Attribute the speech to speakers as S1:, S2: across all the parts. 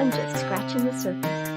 S1: I'm just scratching the surface.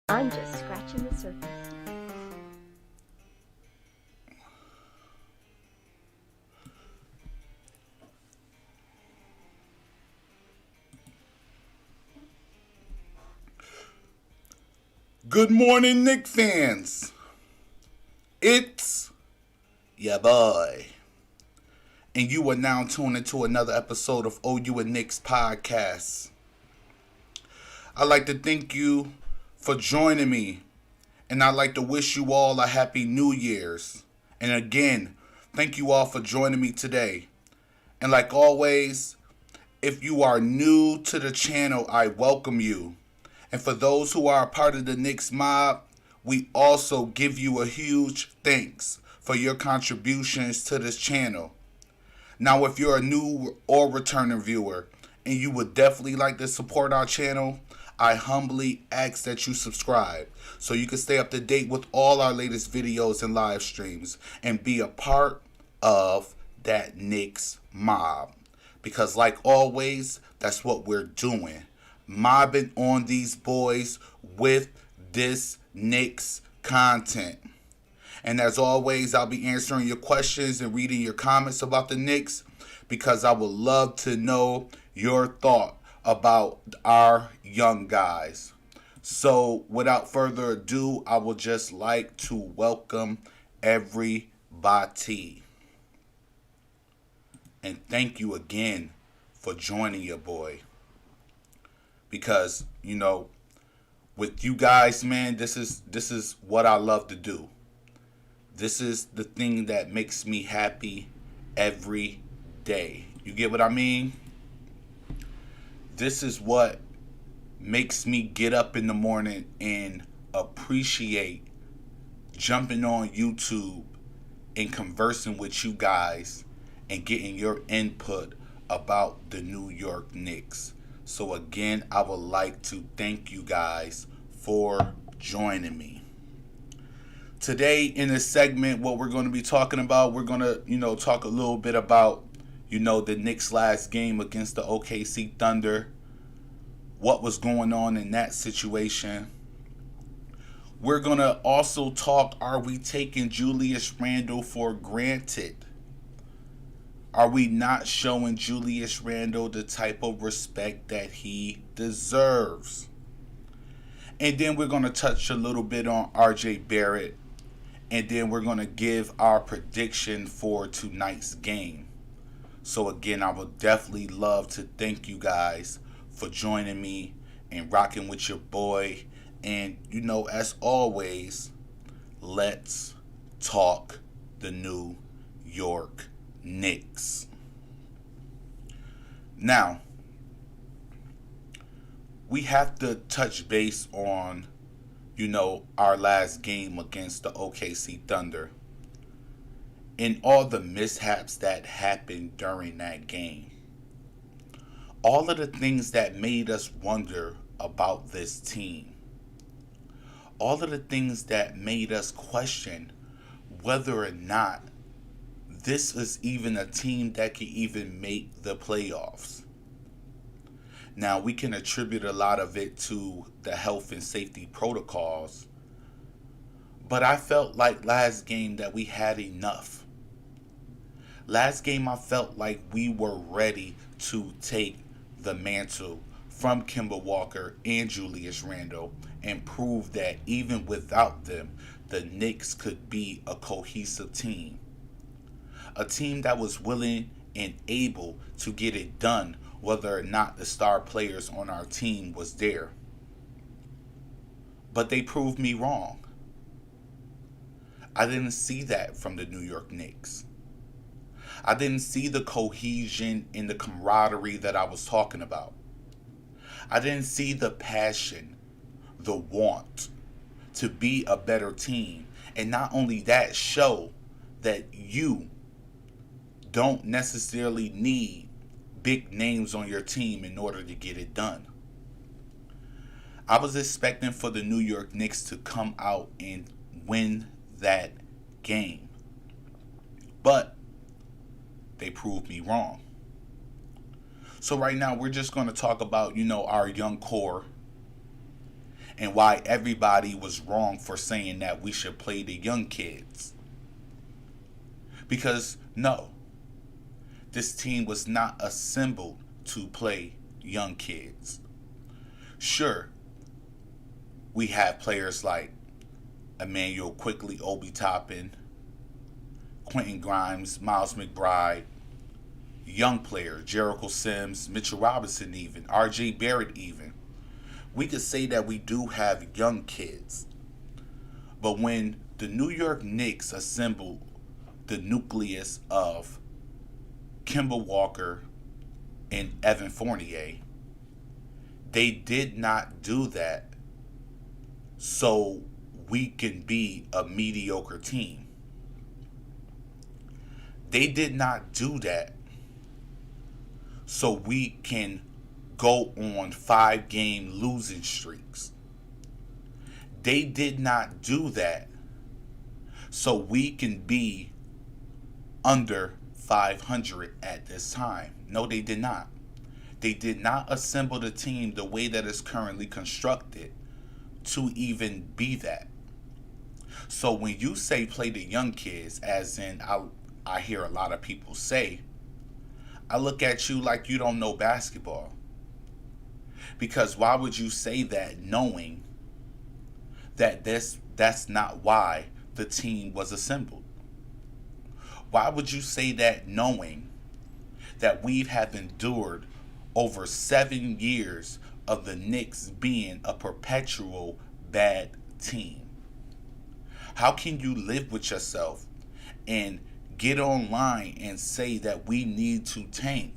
S1: I'm just scratching the surface.
S2: Good morning, Knicks fans. It's ya boy. And you are now tuned into another episode of OU and Knicks podcast. I'd like to thank you for joining me. And I'd like to wish you all a happy New Year's. And again, thank you all for joining me today. And like always, if you are new to the channel, I welcome you. And for those who are a part of the Knicks mob, we also give you a huge thanks for your contributions to this channel. Now, if you're a new or returning viewer and you would definitely like to support our channel, I humbly ask that you subscribe so you can stay up to date with all our latest videos and live streams and be a part of that Knicks mob. Because like always, that's what we're doing. Mobbing on these boys with this Knicks content. And as always, I'll be answering your questions and reading your comments about the Knicks because I would love to know your thought about our young guys. So without further ado, I would just like to welcome everybody. And thank you again for joining your boy. Because, you know, with you guys, man, this is what I love to do. This is the thing that makes me happy every day. You get what I mean? This is what makes me get up in the morning and appreciate jumping on YouTube and conversing with you guys and getting your input about the New York Knicks. So again, I would like to thank you guys for joining me. Today in this segment, what we're going to be talking about, we're going to, talk a little bit about, the Knicks' last game against the OKC Thunder. What was going on in that situation. We're going to also talk, are we taking Julius Randle for granted? Are we not showing Julius Randle the type of respect that he deserves? And then we're going to touch a little bit on RJ Barrett And then we're going to give our prediction for tonight's game. So again, I would definitely love to thank you guys for joining me and rocking with your boy. And as always, let's talk the New York Knicks. Now, we have to touch base on, our last game against the OKC Thunder and all the mishaps that happened during that game. All of the things that made us wonder about this team. All of the things that made us question whether or not this is even a team that can even make the playoffs. Now, we can attribute a lot of it to the health and safety protocols, but I felt like last game that we had enough. Last game, I felt like we were ready to take the mantle from Kemba Walker and Julius Randle and prove that even without them, the Knicks could be a cohesive team. A team that was willing and able to get it done whether or not the star players on our team was there. But they proved me wrong. I didn't see that from the New York Knicks. I didn't see the cohesion and the camaraderie that I was talking about. I didn't see the passion, the want to be a better team. And not only that, show that you don't necessarily need big names on your team in order to get it done. I was expecting for the New York Knicks to come out and win that game. But they proved me wrong. So right now we're just going to talk about, our young core and why everybody was wrong for saying that we should play the young kids. Because no, this team was not assembled to play young kids. Sure, we have players like Emmanuel Quickly, Obi Toppin, Quentin Grimes, Miles McBride, young players, Jericho Sims, Mitchell Robinson even, RJ Barrett even. We could say that we do have young kids. But when the New York Knicks assembled the nucleus of Kemba Walker and Evan Fournier, they did not do that so we can be a mediocre team. They did not do that so we can go on 5-game losing streaks. They did not do that so we can be under 500 at this time. No, they did not. They did not assemble the team the way that it's currently constructed to even be that. So when you say play the young kids, as in I hear a lot of people say, I look at you like you don't know basketball. Because why would you say that knowing that that's not why the team was assembled? Why would you say that knowing that we have endured over 7 years of the Knicks being a perpetual bad team? How can you live with yourself and get online and say that we need to tank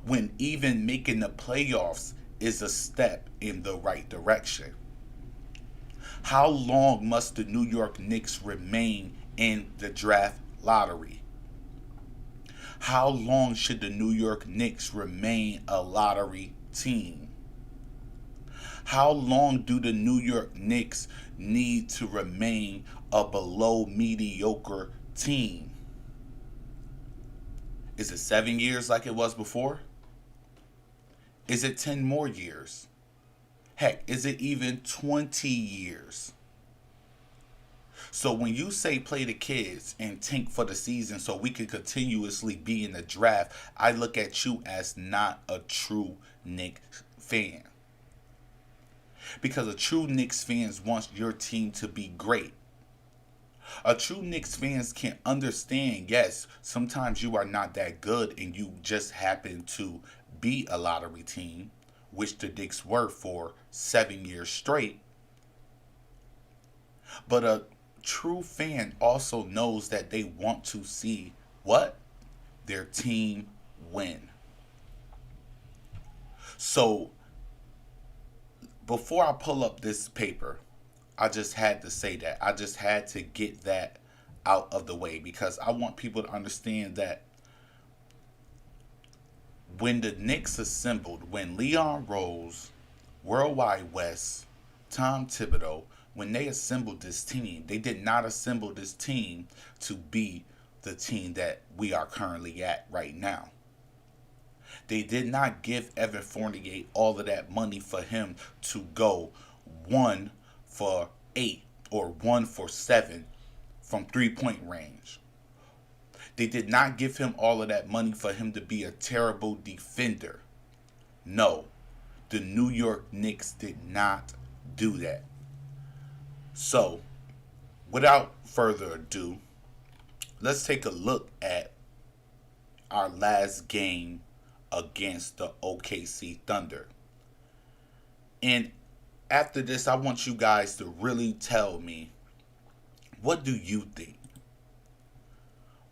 S2: when even making the playoffs is a step in the right direction? How long must the New York Knicks remain in the draft lottery? How long should the New York Knicks remain a lottery team? How long do the New York Knicks need to remain a below mediocre team? Is it 7 years like it was before? Is it 10 more years? Heck, is it even 20 years? So when you say play the kids and tank for the season so we can continuously be in the draft, I look at you as not a true Knicks fan. Because a true Knicks fan wants your team to be great. A true Knicks fans can understand, yes, sometimes you are not that good and you just happen to be a lottery team, which the Knicks were for 7 years straight. But a true fan also knows that they want to see what? Their team win. So before I pull up this paper, I just had to say that. I just had to get that out of the way because I want people to understand that when the Knicks assembled, when Leon Rose, Worldwide West, Tom Thibodeau, when they assembled this team, they did not assemble this team to be the team that we are currently at right now. They did not give Evan Fournier all of that money for him to go 1 for 8 or 1 for 7 from 3-point range. They did not give him all of that money for him to be a terrible defender. No, the New York Knicks did not do that. So, without further ado, let's take a look at our last game against the OKC Thunder. And after this, I want you guys to really tell me, what do you think?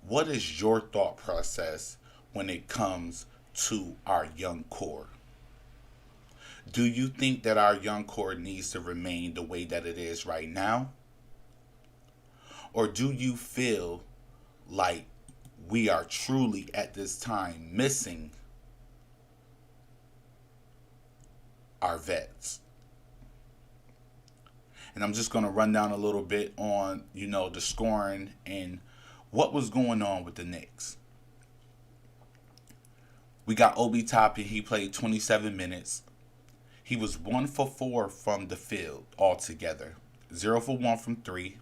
S2: What is your thought process when it comes to our young core? Do you think that our young core needs to remain the way that it is right now? Or do you feel like we are truly at this time missing our vets? And I'm just going to run down a little bit on, the scoring and what was going on with the Knicks. We got Obi Toppin. He played 27 minutes. He was 1 for 4 from the field altogether. 0 for 1 from 3.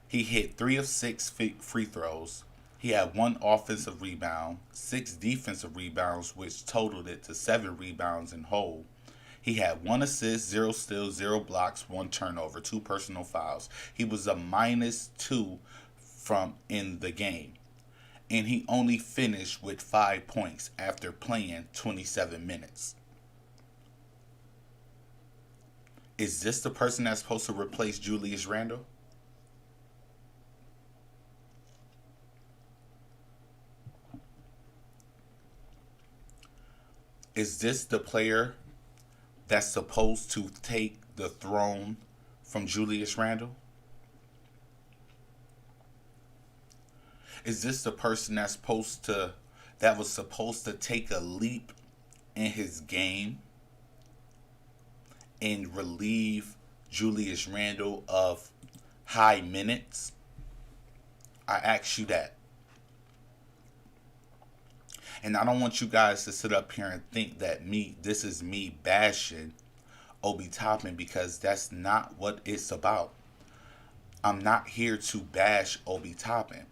S2: He hit 3 of 6 free throws. He had 1 offensive rebound, 6 defensive rebounds, which totaled it to 7 rebounds in whole. He had 1 assist, 0 steals, 0 blocks, 1 turnover, 2 personal fouls. He was a -2 from in the game. And he only finished with 5 points after playing 27 minutes. Is this the person that's supposed to replace Julius Randle? Is this the player that's supposed to take the throne from Julius Randle? Is this the person that was supposed to take a leap in his game and relieve Julius Randle of high minutes? I ask you that. And I don't want you guys to sit up here and think that this is me bashing Obi Toppin, because that's not what it's about. I'm not here to bash Obi Toppin.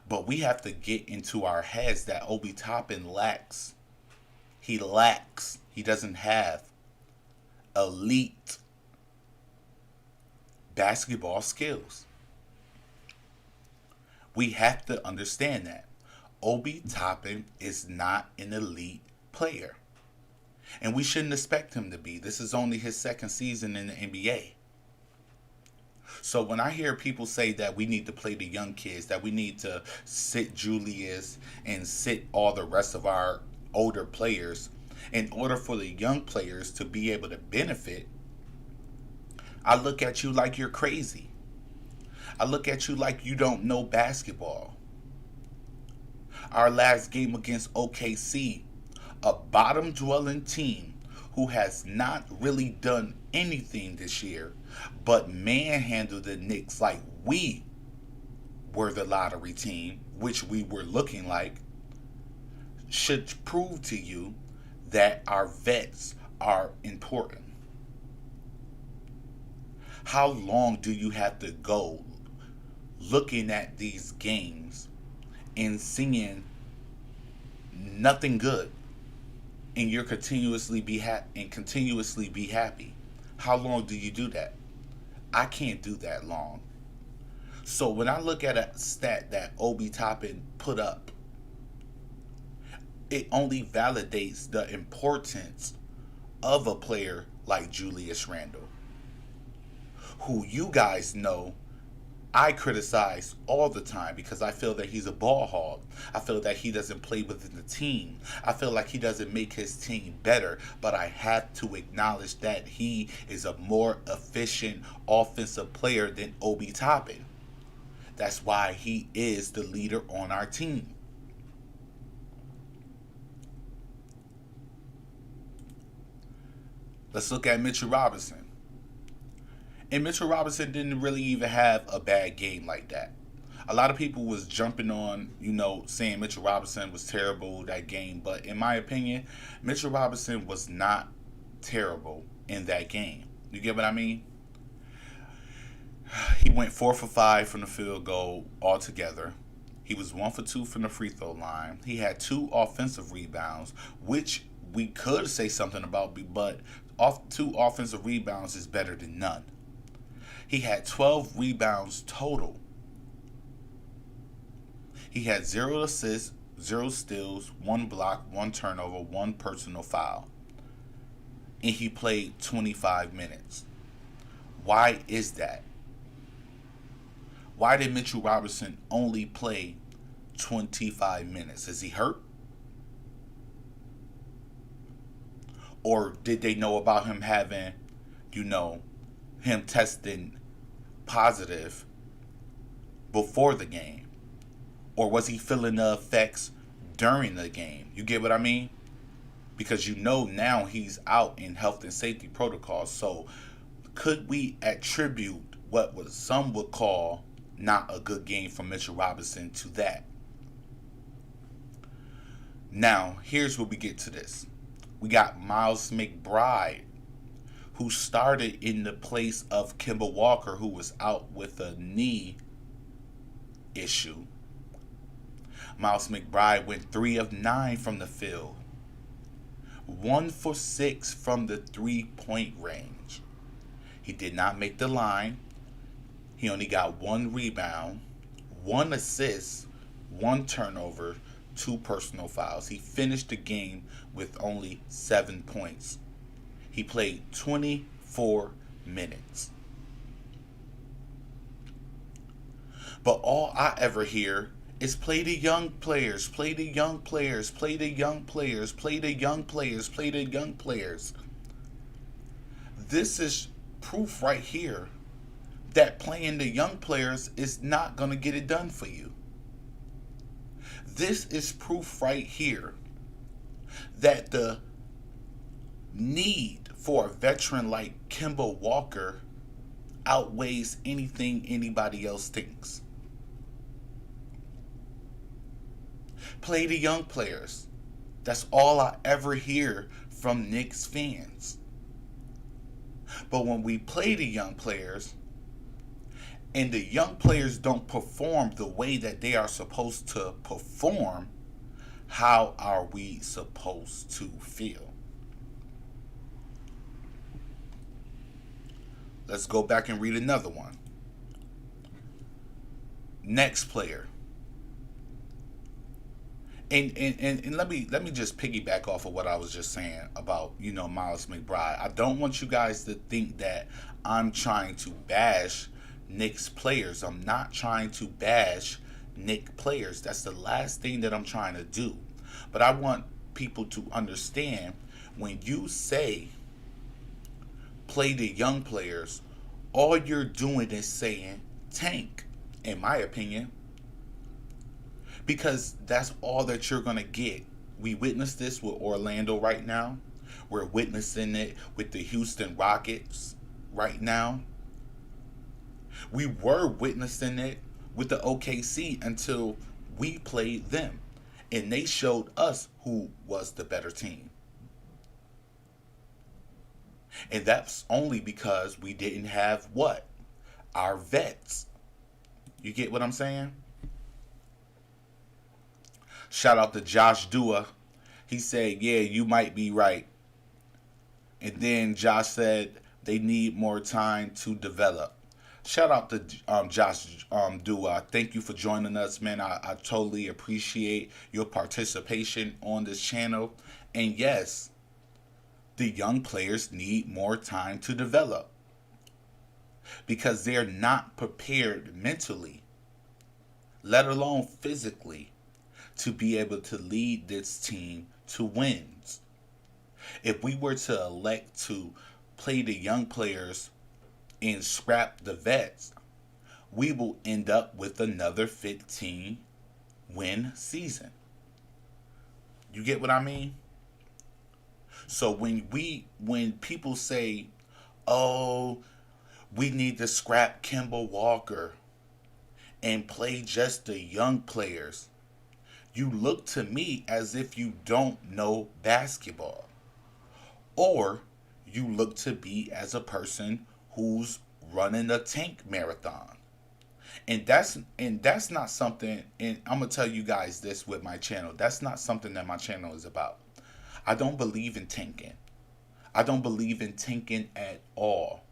S2: But we have to get into our heads that Obi Toppin lacks. He doesn't have elite basketball skills. We have to understand that. Obi Toppin is not an elite player. And we shouldn't expect him to be. This is only his second season in the NBA. So when I hear people say that we need to play the young kids, that we need to sit Julius and sit all the rest of our older players in order for the young players to be able to benefit, I look at you like you're crazy. I look at you like you don't know basketball. Our last game against OKC, a bottom-dwelling team who has not really done anything this year but manhandled the Knicks like we were the lottery team, which we were looking like, should prove to you that our vets are important. How long do you have to go looking at these games and seeing nothing good, and you're continuously be happy? How long do you do that? I can't do that long. So when I look at a stat that Obi Toppin put up, it only validates the importance of a player like Julius Randle, who you guys know I criticize all the time because I feel that he's a ball hog. I feel that he doesn't play within the team. I feel like he doesn't make his team better, but I have to acknowledge that he is a more efficient offensive player than Obi Toppin. That's why he is the leader on our team. Let's look at Mitchell Robinson. And Mitchell Robinson didn't really even have a bad game like that. A lot of people was jumping on, saying Mitchell Robinson was terrible that game. But in my opinion, Mitchell Robinson was not terrible in that game. You get what I mean? He went 4 for 5 from the field goal altogether. He was 1 for 2 from the free throw line. He had 2 offensive rebounds, which we could say something about, but 2 offensive rebounds is better than none. He had 12 rebounds total. He had 0 assists, 0 steals, 1 block, 1 turnover, 1 personal foul. And he played 25 minutes. Why is that? Why did Mitchell Robinson only play 25 minutes? Is he hurt? Or did they know about him having, him testing positive before the game? Or was he feeling the effects during the game? You get what I mean? Because now he's out in health and safety protocols. So could we attribute what some would call not a good game from Mitchell Robinson to that? Now, here's where we get to this. We got Miles McBride, who started in the place of Kemba Walker, who was out with a knee issue. Miles McBride went 3 of 9 from the field, 1 for 6 from the 3-point range. He did not make the line. He only got 1 rebound, 1 assist, 1 turnover, 2 personal fouls. He finished the game with only 7 points. He played 24 minutes. But all I ever hear is play the young players, play the young players, play the young players, play the young players, play the young players. This is proof right here that playing the young players is not going to get it done for you. This is proof right here that the need for a veteran like Kemba Walker outweighs anything anybody else thinks. Play the young players. That's all I ever hear from Knicks fans. But when we play the young players, and the young players don't perform the way that they are supposed to perform, how are we supposed to feel? Let's go back and read another one. Next player. And let me just piggyback off of what I was just saying about, Miles McBride. I don't want you guys to think that I'm trying to bash Knicks players. I'm not trying to bash Knicks players. That's the last thing that I'm trying to do. But I want people to understand, when you say play the young players, all you're doing is saying tank, in my opinion. Because that's all that you're going to get. We witness this with Orlando right now. We're witnessing it with the Houston Rockets right now. We were witnessing it with the OKC until we played them. And they showed us who was the better team. And that's only because we didn't have what? Our vets. You get what I'm saying? Shout out to Josh Dua. He said, yeah, you might be right. And then Josh said they need more time to develop. Shout out to Josh Dua. Thank you for joining us, man. I totally appreciate your participation on this channel. And yes, the young players need more time to develop because they're not prepared mentally, let alone physically, to be able to lead this team to wins. If we were to elect to play the young players and scrap the vets, we will end up with another 15 win season. You get what I mean? So when people say, "Oh, we need to scrap Kemba Walker and play just the young players," you look to me as if you don't know basketball. Or you look to be as a person who's running a tank marathon. And that's not something, and I'm gonna tell you guys this with my channel. That's not something that my channel is about. I don't believe in tanking. I don't believe in tanking at all.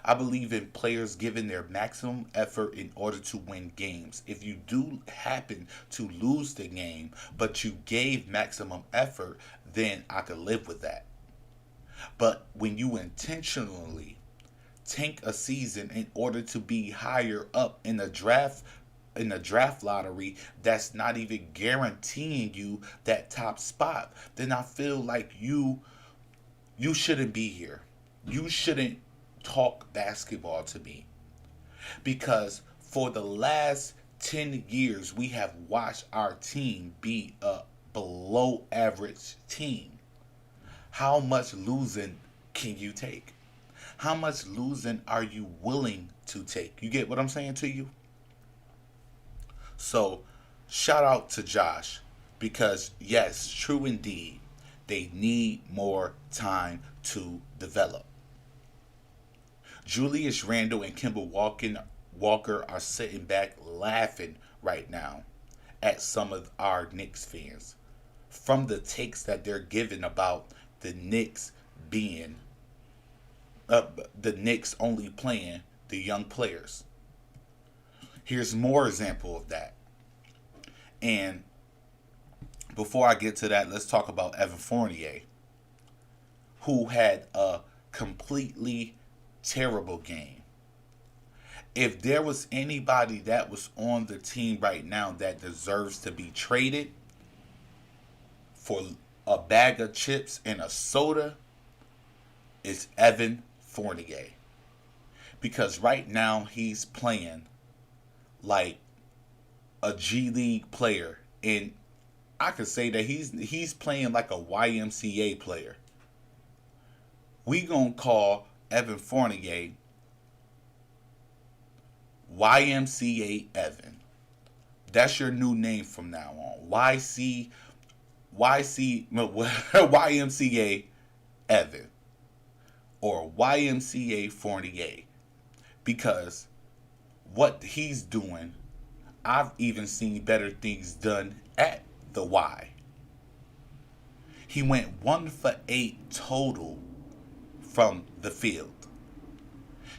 S2: I believe in players giving their maximum effort in order to win games. If you do happen to lose the game, but you gave maximum effort, then I could live with that. But when you intentionally tank a season in order to be higher up in the draft lottery that's not even guaranteeing you that top spot, then I feel like you shouldn't be here. You shouldn't talk basketball to me because for the last 10 years we have watched our team be a below average team. How much losing can you take? How much losing are you willing to take? You get what I'm saying to you? So, shout out to Josh because, yes, true indeed, they need more time to develop. Julius Randle and Kemba Walker are sitting back laughing right now at some of our Knicks fans from the takes that they're giving about the Knicks being the Knicks only playing the young players. Here's more example of that. And before I get to that, let's talk about Evan Fournier, who had a completely terrible game. If there was anybody that was on the team right now that deserves to be traded for a bag of chips and a soda, it's Evan Fournier. Because right now he's playing like a G League player, and I could say that he's playing like a YMCA player. We gonna call Evan Fournier YMCA Evan. That's your new name from now on. YMCA Evan or YMCA Fournier, because what he's doing, I've even seen better things done at the Y. He went 1 for 8 total from the field.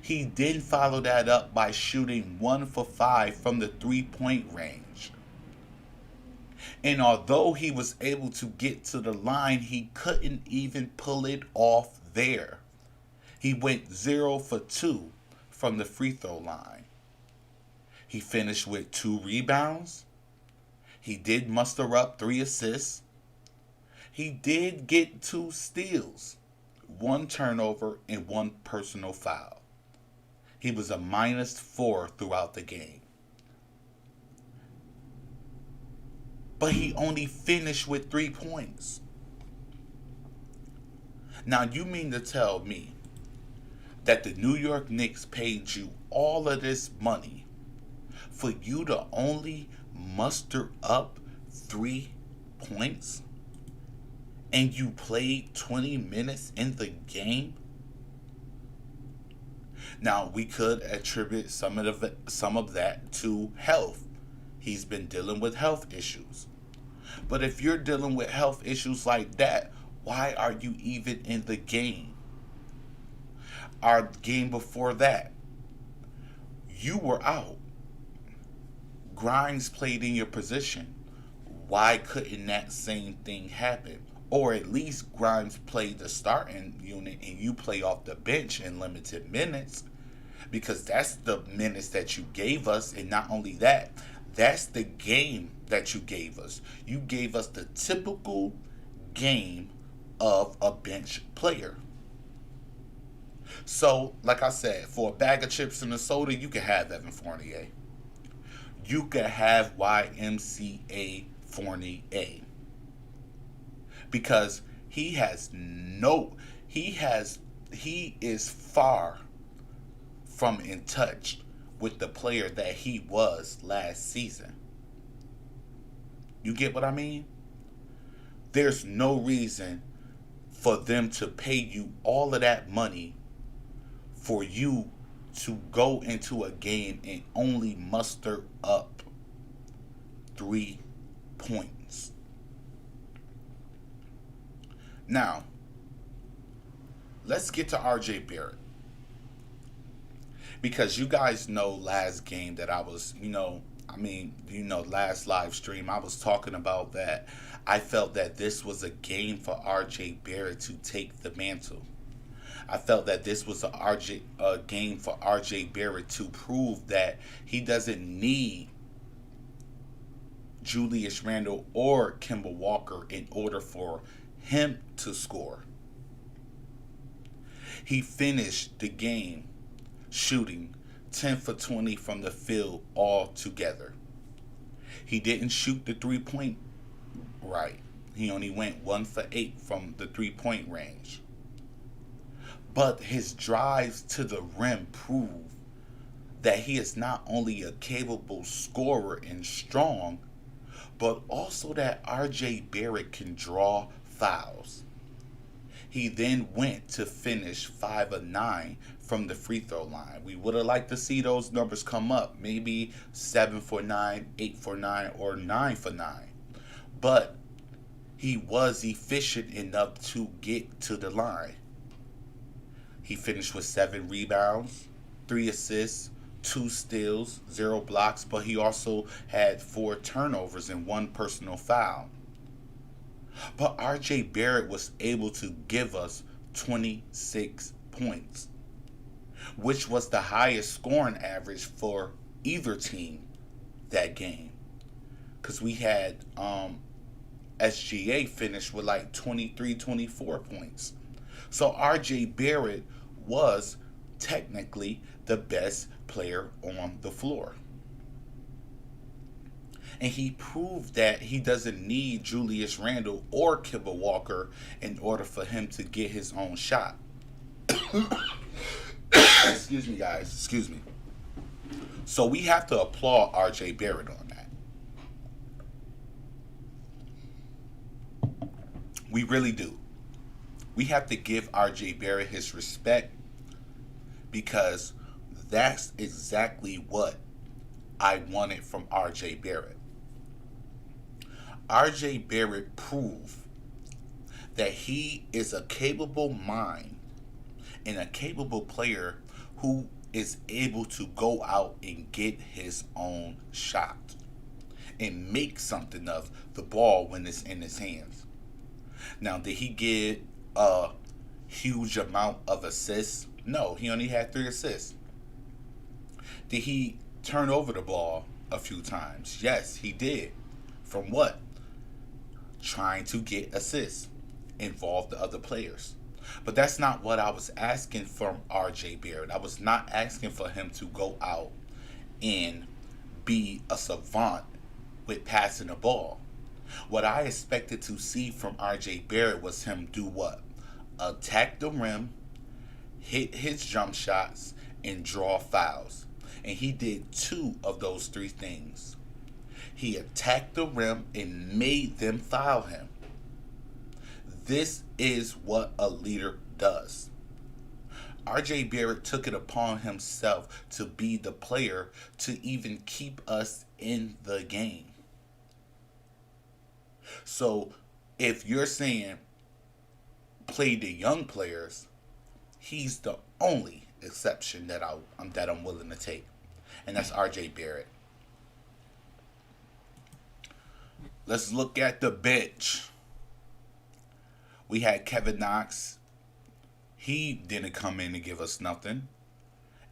S2: He did follow that up by shooting 1 for 5 from the 3-point range. And although he was able to get to the line, he couldn't even pull it off there. He went 0 for 2 from the free throw line. He finished with 2 rebounds. He did muster up 3 assists. He did get 2 steals, 1 turnover, and 1 personal foul. He was a -4 throughout the game. But he only finished with 3 points. Now you mean to tell me that the New York Knicks paid you all of this money for you to only muster up 3 points? And you played 20 minutes in the game? Now, we could attribute some of that to health. He's been dealing with health issues. But if you're dealing with health issues like that, why are you even in the game? Our game before that, You were out. Grimes played in your position. Why couldn't that same thing happen? Or at least Grimes played the starting unit and you play off the bench in limited minutes, because that's the minutes that you gave us. And not only that, that's the game that you gave us. You gave us the typical game of a bench player. So, like I said, for a bag of chips and a soda, you can have Evan Fournier. You can have YMCA Fournier. Because he is far from in touch with the player that he was last season. You get what I mean? There's no reason for them to pay you all of that money for you to go into a game and only muster up 3 points. Now, let's get to RJ Barrett. Because you guys know last game that I was, last live stream, I was talking about that I felt that this was a game for RJ Barrett to take the mantle. I felt that this was a game for RJ Barrett to prove that he doesn't need Julius Randle or Kemba Walker in order for him to score. He finished the game shooting 10 for 20 from the field altogether. He didn't shoot the 3-point right. He only went 1 for 8 from the 3-point range. But his drives to the rim prove that he is not only a capable scorer and strong, but also that RJ Barrett can draw fouls. He then went to finish 5 of 9 from the free throw line. We would have liked to see those numbers come up. Maybe 7 for 9, 8 for 9, or 9 for 9. But he was efficient enough to get to the line. He finished with 7 rebounds, 3 assists, 2 steals, 0 blocks, but he also had 4 turnovers and 1 personal foul. But RJ Barrett was able to give us 26 points, which was the highest scoring average for either team that game. Because we had SGA finish with like 23, 24 points. So RJ Barrett was technically the best player on the floor. And he proved that he doesn't need Julius Randle or Kemba Walker in order for him to get his own shot. Excuse me, guys. Excuse me. So we have to applaud RJ Barrett on that. We really do. We have to give RJ Barrett his respect, because that's exactly what I wanted from RJ Barrett. RJ Barrett proved that he is a capable mind and a capable player who is able to go out and get his own shot and make something of the ball when it's in his hands. Now, did he get a huge amount of assists? No, he only had 3 assists. Did he turn over the ball a few times? Yes, he did. From what? Trying to get assists, involve the other players. But that's not what I was asking from RJ Barrett. I was not asking for him to go out and be a savant with passing the ball. What I expected to see from RJ Barrett was him do what? Attack the rim, hit his jump shots, and draw fouls. And he did 2 of those 3 things. He attacked the rim and made them foul him. This is what a leader does. RJ Barrett took it upon himself to be the player to even keep us in the game. So if you're saying play the young players, he's the only exception that I'm willing to take. and that's RJ Barrett. Let's look at the bench. We had Kevin Knox. He didn't come in and give us nothing.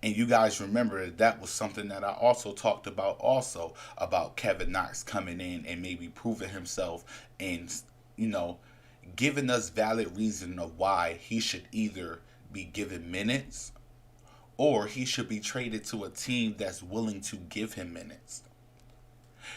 S2: And you guys remember that was something that I also talked about Kevin Knox coming in and maybe proving himself and, giving us valid reason of why he should either be given minutes or he should be traded to a team that's willing to give him minutes.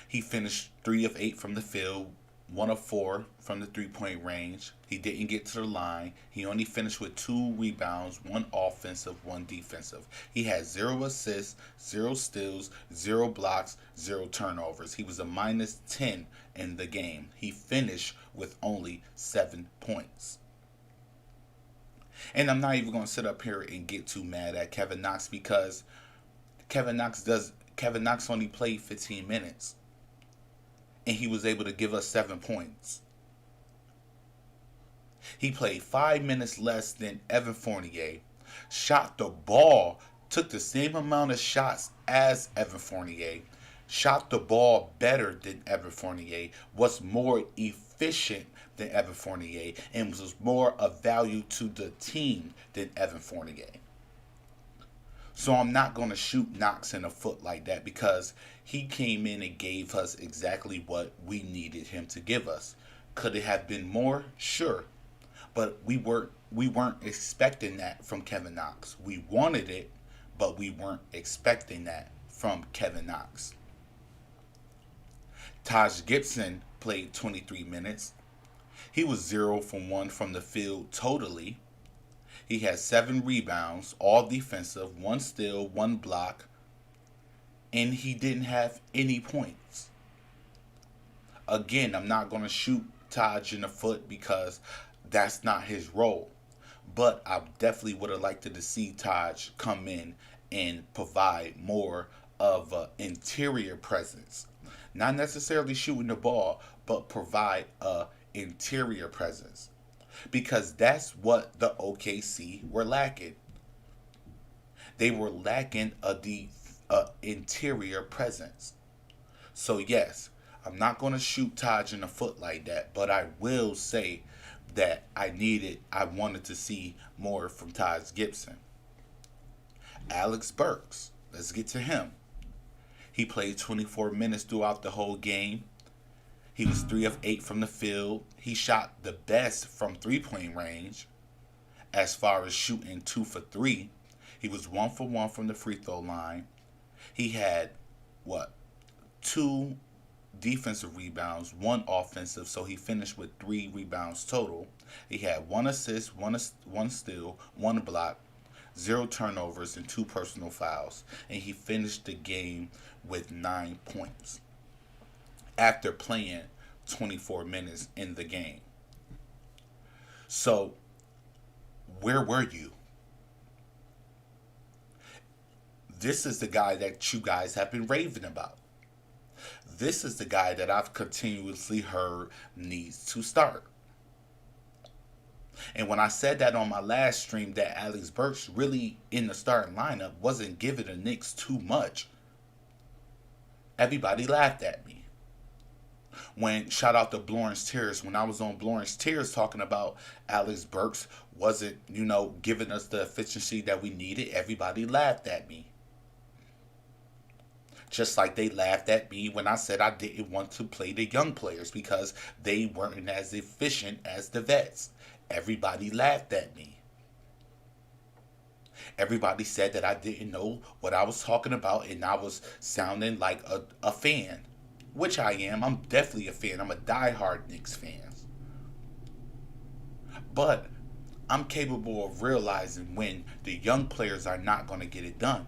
S2: He finished 3 of 8 from the field, 1 of 4 from the three-point range. He didn't get to the line. He only finished with 2 rebounds, 1 offensive, 1 defensive. He had 0 assists, 0 steals, 0 blocks, 0 turnovers. He was a -10 in the game. He finished with only 7 points. And I'm not even going to sit up here and get too mad at Kevin Knox because Kevin Knox only played 15 minutes. And he was able to give us 7 points. He played 5 minutes less than Evan Fournier, shot the ball, took the same amount of shots as Evan Fournier, shot the ball better than Evan Fournier, was more efficient than Evan Fournier, and was more of value to the team than Evan Fournier. So I'm not going to shoot Knox in the foot like that because he came in and gave us exactly what we needed him to give us. Could it have been more? Sure. But we weren't expecting that from Kevin Knox. We wanted it, but we weren't expecting that from Kevin Knox. Taj Gibson played 23 minutes. He was 0 from 1 from the field totally. He had 7 rebounds, all defensive, 1 steal, 1 block, and he didn't have any points. Again, I'm not going to shoot Taj in the foot because that's not his role. But I definitely would have liked to see Taj come in and provide more of an interior presence. Not necessarily shooting the ball, but provide an interior presence. Because that's what the OKC were lacking. They were lacking a interior presence. So yes, I'm not going to shoot Taj in the foot like that, but I will say that I wanted to see more from Taj Gibson. Alex Burks, let's get to him. He played 24 minutes throughout the whole game. He was 3 of 8 from the field. He shot the best from three-point range as far as shooting 2 for 3. He was 1 for 1 from the free throw line. He had, 2 defensive rebounds, 1 offensive, so he finished with 3 rebounds total. He had 1 assist, 1 steal, 1 block, 0 turnovers, and 2 personal fouls. And he finished the game with 9 points after playing 24 minutes in the game. So, where were you? This is the guy that you guys have been raving about. This is the guy that I've continuously heard needs to start. And when I said that on my last stream that Alex Burks really in the starting lineup wasn't giving the Knicks too much, everybody laughed at me. When, shout out to Blorence Tears, when I was on Blorence Tears talking about Alex Burks wasn't, giving us the efficiency that we needed, everybody laughed at me. Just like they laughed at me when I said I didn't want to play the young players because they weren't as efficient as the vets. Everybody laughed at me. Everybody said that I didn't know what I was talking about and I was sounding like a fan. Which I am. I'm definitely a fan. I'm a diehard Knicks fan. But I'm capable of realizing when the young players are not going to get it done.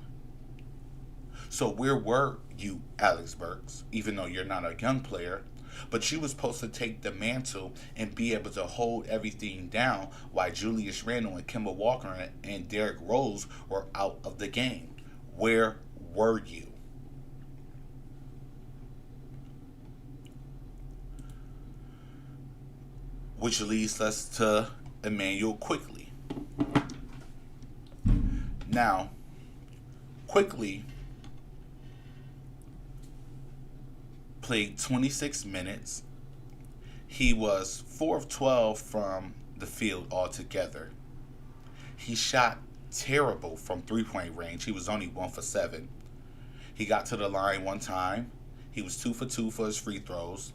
S2: So where were you, Alex Burks, even though you're not a young player? But you were supposed to take the mantle and be able to hold everything down while Julius Randle and Kemba Walker and Derrick Rose were out of the game. Where were you? Which leads us to Emmanuel Quickley. Now, Quickley played 26 minutes. He was 4 of 12 from the field altogether. He shot terrible from 3-point range. He was only 1 for 7. He got to the line one time. He was 2 for 2 for his free throws.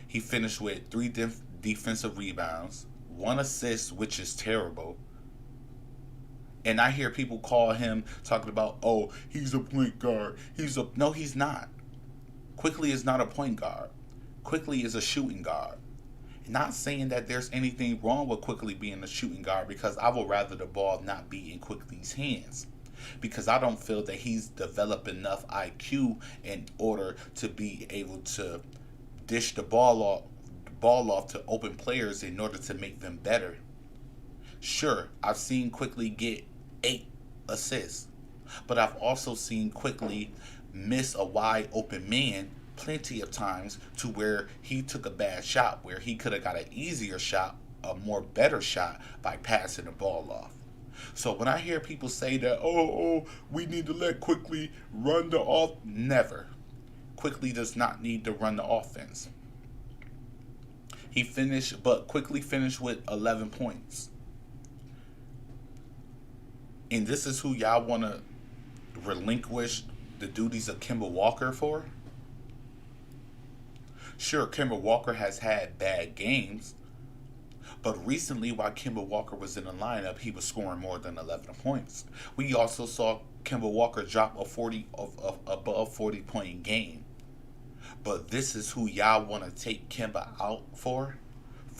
S2: He finished with 3 defensive rebounds, 1 assist, which is terrible. And I hear people call him talking about, oh, he's a point guard. No, he's not. Quickly is not a point guard. Quickly is a shooting guard. Not saying that there's anything wrong with Quickly being a shooting guard, because I would rather the ball not be in Quickly's hands, because I don't feel that he's developed enough IQ in order to be able to dish the ball off to open players in order to make them better. Sure, I've seen Quickly get 8 assists, but I've also seen Quickly miss a wide open man plenty of times to where he took a bad shot, where he could have got an easier shot, a more better shot by passing the ball off. So when I hear people say that, we need to let Quickly run the off, never. Quickly does not need to run the offense. Quickly finished with 11 points. And this is who y'all want to relinquish the duties of Kemba Walker for? Sure, Kemba Walker has had bad games, but recently while Kemba Walker was in the lineup, he was scoring more than 11 points. We also saw Kemba Walker drop above 40-point game. But this is who y'all want to take Kemba out for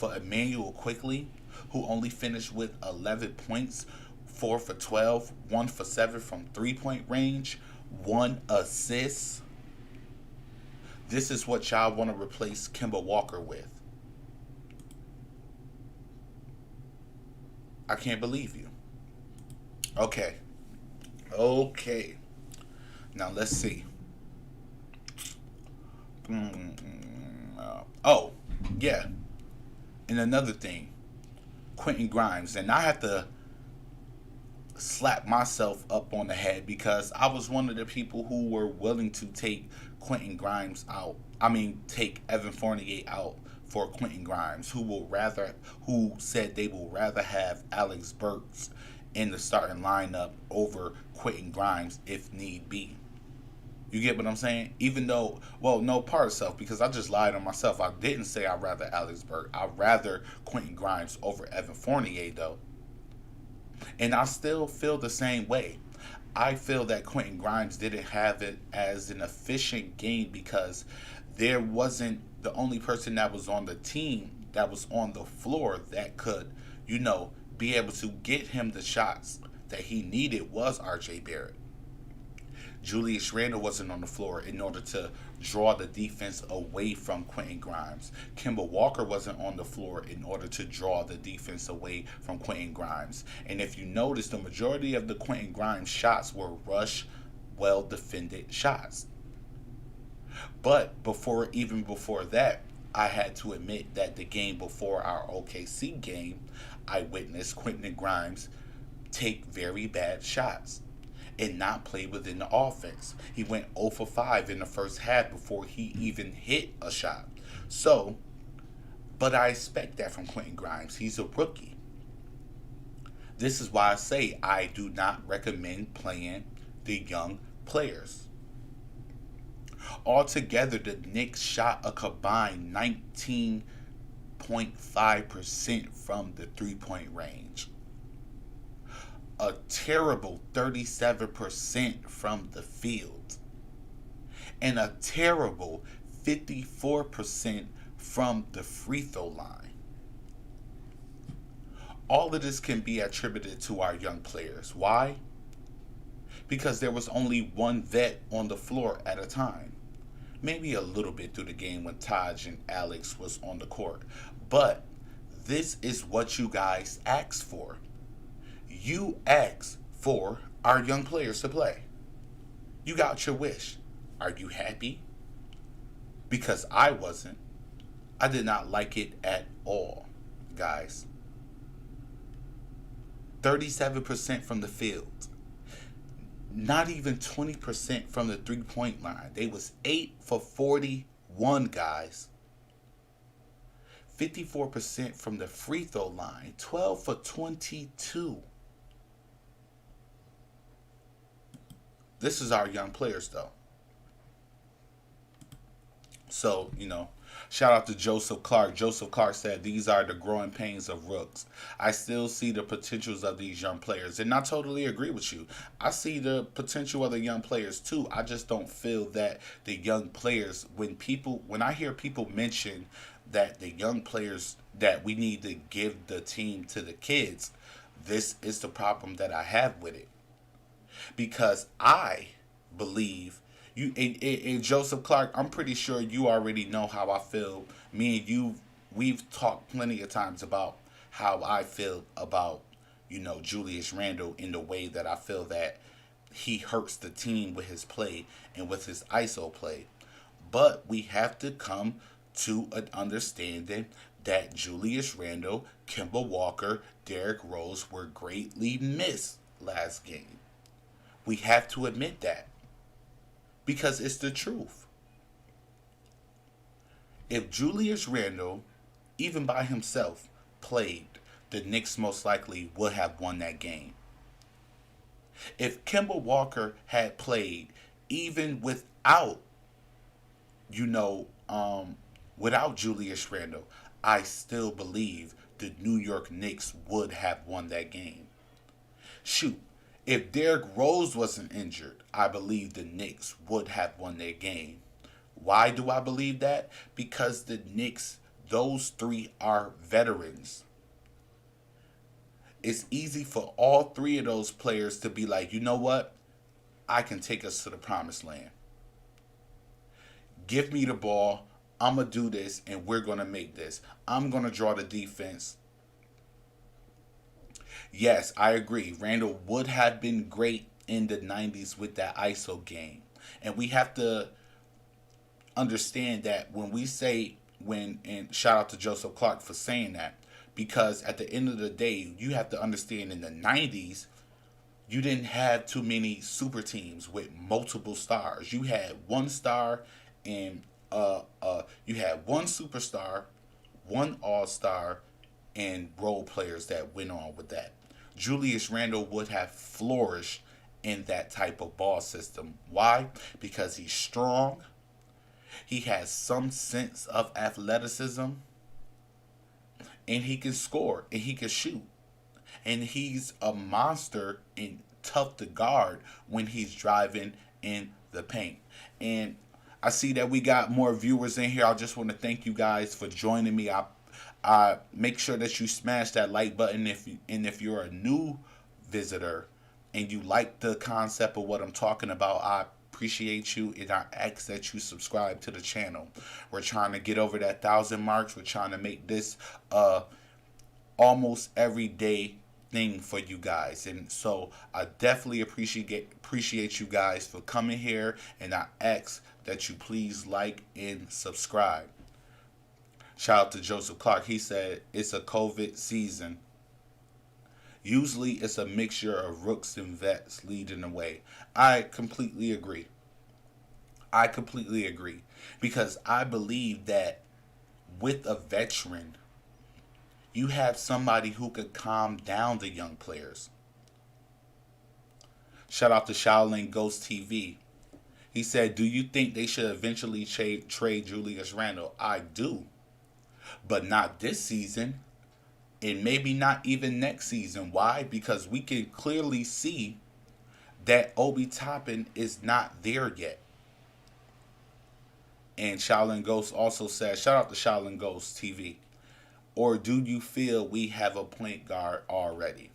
S2: Emmanuel Quickly, who only finished with 11 points, 4 for 12, 1 for 7 from 3-point range, 1 assist. This is what y'all want to replace Kemba Walker with. I can't believe you. Okay. Now let's see. Oh, yeah. And another thing, Quentin Grimes. And I have to slap myself up on the head, because I was one of the people who were willing to take Quentin Grimes out. Take Evan Fournier out for Quentin Grimes, who said they will rather have Alex Burks in the starting lineup over Quentin Grimes if need be. You get what I'm saying? Even though, no, part of self, because I just lied on myself. I didn't say I'd rather Alex Burks. I'd rather Quentin Grimes over Evan Fournier, though. And I still feel the same way. I feel that Quentin Grimes didn't have it as an efficient game, because there wasn't the only person that was on the team that was on the floor that could, be able to get him the shots that he needed was RJ Barrett. Julius Randle wasn't on the floor in order to draw the defense away from Quentin Grimes. Kemba Walker wasn't on the floor in order to draw the defense away from Quentin Grimes. And if you notice, the majority of the Quentin Grimes shots were rush, well-defended shots. But before that, I had to admit that the game before our OKC game, I witnessed Quentin Grimes take very bad shots and not play within the offense. He went 0 for 5 in the first half before he even hit a shot. But I expect that from Quentin Grimes. He's a rookie. This is why I say I do not recommend playing the young players. Altogether, the Knicks shot a combined 19.5% from the 3-point range. A terrible 37% from the field. And a terrible 54% from the free throw line. All of this can be attributed to our young players. Why? Because there was only one vet on the floor at a time. Maybe a little bit through the game when Taj and Alex was on the court. But this is what you guys asked for. You asked for our young players to play. You got your wish. Are you happy? Because I wasn't. I did not like it at all, guys. 37% from the field. Not even 20% from the 3-point line. They was 8 for 41 1, guys. 54% from the free throw line. 12 for 22. This is our young players, though. So, shout out to Joseph Clark. Joseph Clark said, these are the growing pains of rooks. I still see the potentials of these young players. And I totally agree with you. I see the potential of the young players too. I just don't feel that the young players, when I hear people mention that the young players, that we need to give the team to the kids, this is the problem that I have with it. Because I believe you and Joseph Clark, I'm pretty sure you already know how I feel. Me and you, we've talked plenty of times about how I feel about, Julius Randle, in the way that I feel that he hurts the team with his play and with his ISO play. But we have to come to an understanding that Julius Randle, Kemba Walker, Derrick Rose were greatly missed last game. We have to admit that. Because it's the truth. If Julius Randle, even by himself, played, the Knicks most likely would have won that game. If Kemba Walker had played, even without, without Julius Randle, I still believe the New York Knicks would have won that game. Shoot. If Derrick Rose wasn't injured, I believe the Knicks would have won their game. Why do I believe that? Because the Knicks, those 3 are veterans. It's easy for all 3 of those players to be like, you know what? I can take us to the promised land. Give me the ball. I'm going to do this, and we're going to make this. I'm going to draw the defense. Yes, I agree. Randle would have been great in the 90s with that ISO game. And we have to understand that when we say, and shout out to Joseph Clark for saying that, because at the end of the day, you have to understand in the 90s, you didn't have too many super teams with multiple stars. You had 1 star and you had 1 superstar, 1 all-star, and role players that went on with that. Julius Randle would have flourished in that type of ball system. Why? Because he's strong. He has some sense of athleticism. And he can score. And he can shoot. And he's a monster and tough to guard when he's driving in the paint. And I see that we got more viewers in here. I just want to thank you guys for joining me. Make sure that you smash that like button if you're a new visitor and you like the concept of what I'm talking about. I appreciate you, and I ask that you subscribe to the channel. We're trying to get over that 1,000 marks. We're trying to make this almost everyday thing for you guys, and so I definitely appreciate you guys for coming here, and I ask that you please like and subscribe. Shout out to Joseph Clark. He said, it's a COVID season. Usually it's a mixture of rooks and vets leading the way. I completely agree. Because I believe that with a veteran, you have somebody who could calm down the young players. Shout out to Shaolin Ghost TV. He said, do you think they should eventually trade Julius Randle? I do. But not this season. And maybe not even next season. Why? Because we can clearly see that Obi Toppin is not there yet. And Shaolin Ghost also said, shout out to Shaolin Ghost TV. Or do you feel we have a point guard already?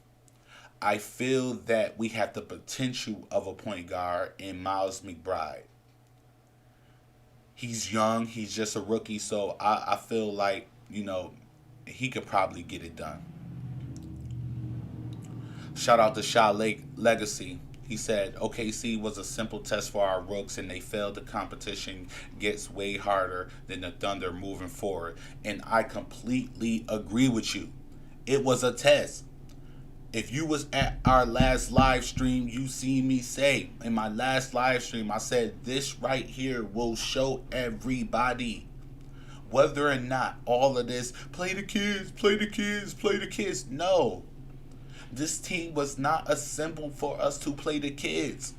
S2: I feel that we have the potential of a point guard in Miles McBride. He's young. He's just a rookie. So I feel like, he could probably get it done. Shout out to Shaw Legacy. He said, OKC was a simple test for our rooks and they failed. The competition gets way harder than the Thunder moving forward. And I completely agree with you. It was a test. If you was at our last live stream, you see me say in my last live stream, I said this right here will show everybody whether or not all of this play the kids, play the kids, play the kids. No, this team was not assembled for us to play the kids.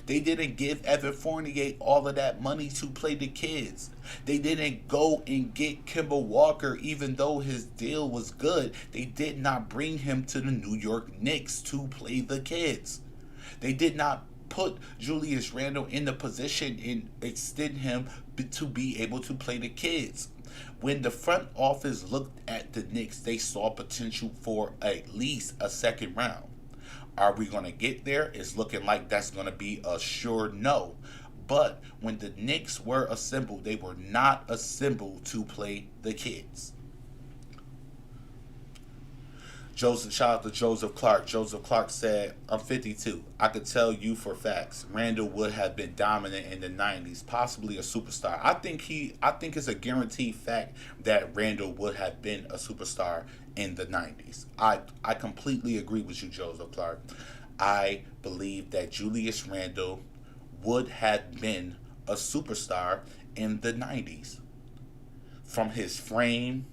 S2: They didn't give Evan Fournier all of that money to play the kids. They didn't go and get Kemba Walker, even though his deal was good. They did not bring him to the New York Knicks to play the kids. They did not put Julius Randle in the position and extend him to be able to play the kids. When the front office looked at the Knicks, they saw potential for at least a second round. Are we going to get there? It's looking like that's going to be a sure no. But when the Knicks were assembled, they were not assembled to play the kids. Shout out to Joseph Clark. Joseph Clark said, I'm 52. I could tell you for facts, Randle would have been dominant in the 90s, possibly a superstar. I think it's a guaranteed fact that Randle would have been a superstar in the 90s. I completely agree with you, Joseph Clark. I believe that Julius Randle would have been a superstar in the 90s. From his frame,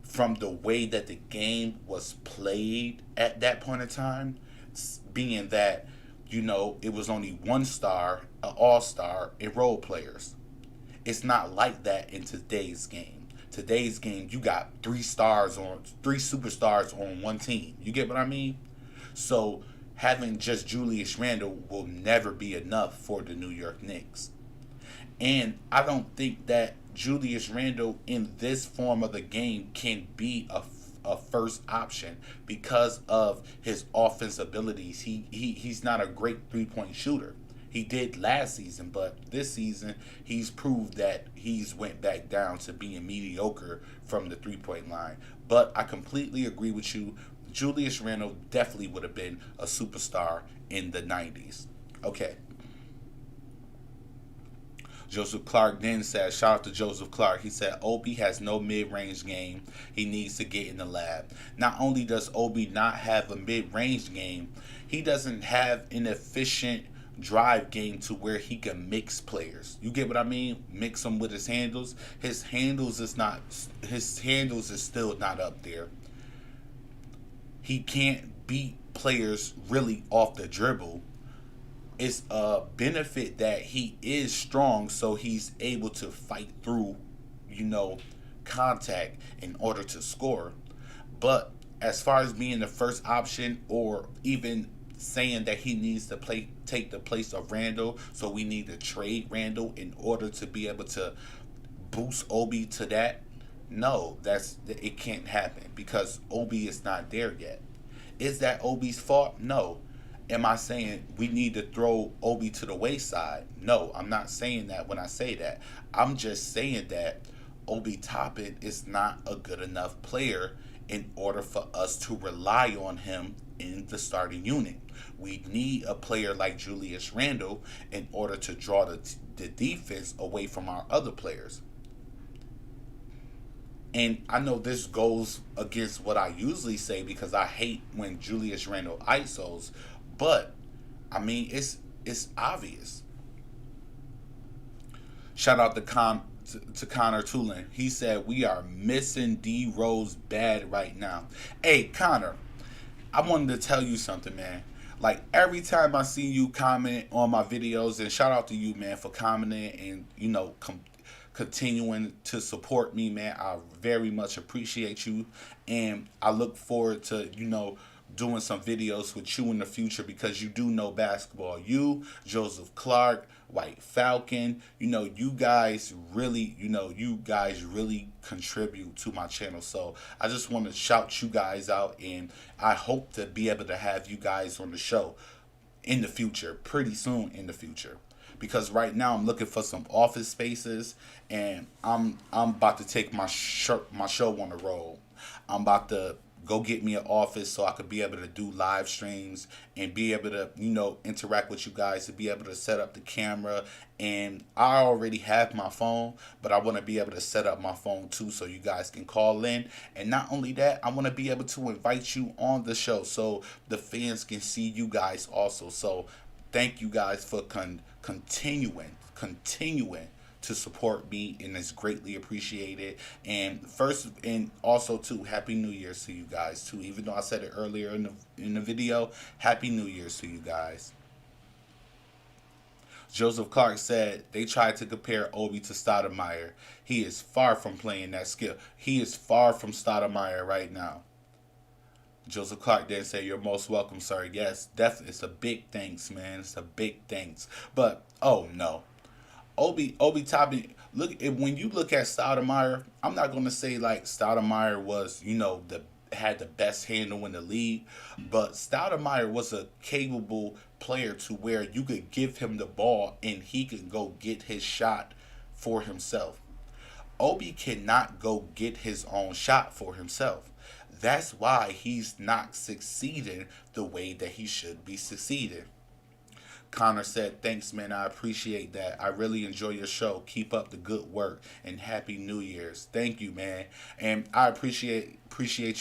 S2: from the way that the game was played at that point in time, being that, it was only one star, an all-star, and role players. It's not like that in today's game. Today's game, you got three superstars on one team. You get what I mean? So having just Julius Randle will never be enough for the New York Knicks. And I don't think that Julius Randle in this form of the game can be a first option because of his offense abilities. He's not a great 3-point shooter. He did last season, but this season he's proved that he's went back down to being mediocre from the 3-point line. But I completely agree with you. Julius Randle definitely would have been a superstar in the 90s. Okay. Joseph Clark then said, shout out to Joseph Clark. He said, Obi has no mid-range game. He needs to get in the lab. Not only does Obi not have a mid-range game, he doesn't have an efficient drive game to where he can mix players. You get what I mean? Mix them with his handles. His handles is still not up there. He can't beat players really off the dribble. It's a benefit that he is strong, so he's able to fight through, contact in order to score. But as far as being the first option, or even saying that he needs to take the place of Randle, so we need to trade Randle in order to be able to boost Obi to that, no, it can't happen because Obi is not there yet. Is that Obi's fault? No. Am I saying we need to throw Obi to the wayside? No, I'm not saying that when I say that. I'm just saying that Obi Toppin is not a good enough player in order for us to rely on him in the starting unit. We need a player like Julius Randle in order to draw the defense away from our other players. And I know this goes against what I usually say because I hate when Julius Randle ISOs, but I mean it's obvious. Shout out to Connor Tulin. He said we are missing D Rose bad right now. Hey Connor, I wanted to tell you something, man. Like every time I see you comment on my videos, and shout out to you, man, for commenting and continuing to support me, man. I very much appreciate you, and I look forward to doing some videos with you in the future because you do know basketball. You, Joseph Clark, White Falcon, you guys really contribute to my channel. So I just want to shout you guys out, and I hope to be able to have you guys on the show in the future, pretty soon in the future. Because right now I'm looking for some office spaces, and I'm about to take my show on the road. I'm about to go get me an office so I could be able to do live streams and be able to, interact with you guys, to be able to set up the camera. And I already have my phone, but I want to be able to set up my phone too so you guys can call in. And not only that, I want to be able to invite you on the show so the fans can see you guys also. So thank you guys for continuing to support me, and it's greatly appreciated. And first, and also too, Happy New Year's to you guys too. Even though I said it earlier in the video, Happy New Year's to you guys. Joseph Clark said they tried to compare Obi to Stoudemire. He is far from playing that skill. He is far from Stoudemire right now. Joseph Clark then said, "You're most welcome, sir." Yes, definitely. It's a big thanks, man. It's a big thanks. But oh no, Obi Toppin. Look, when you look at Stoudemire, I'm not gonna say like Stoudemire was, had the best handle in the league, but Stoudemire was a capable player to where you could give him the ball and he could go get his shot for himself. Obi cannot go get his own shot for himself. That's why he's not succeeding the way that he should be succeeding. Connor said, "Thanks, man. I appreciate that. I really enjoy your show. Keep up the good work and Happy New Year's." Thank you, man. And I appreciate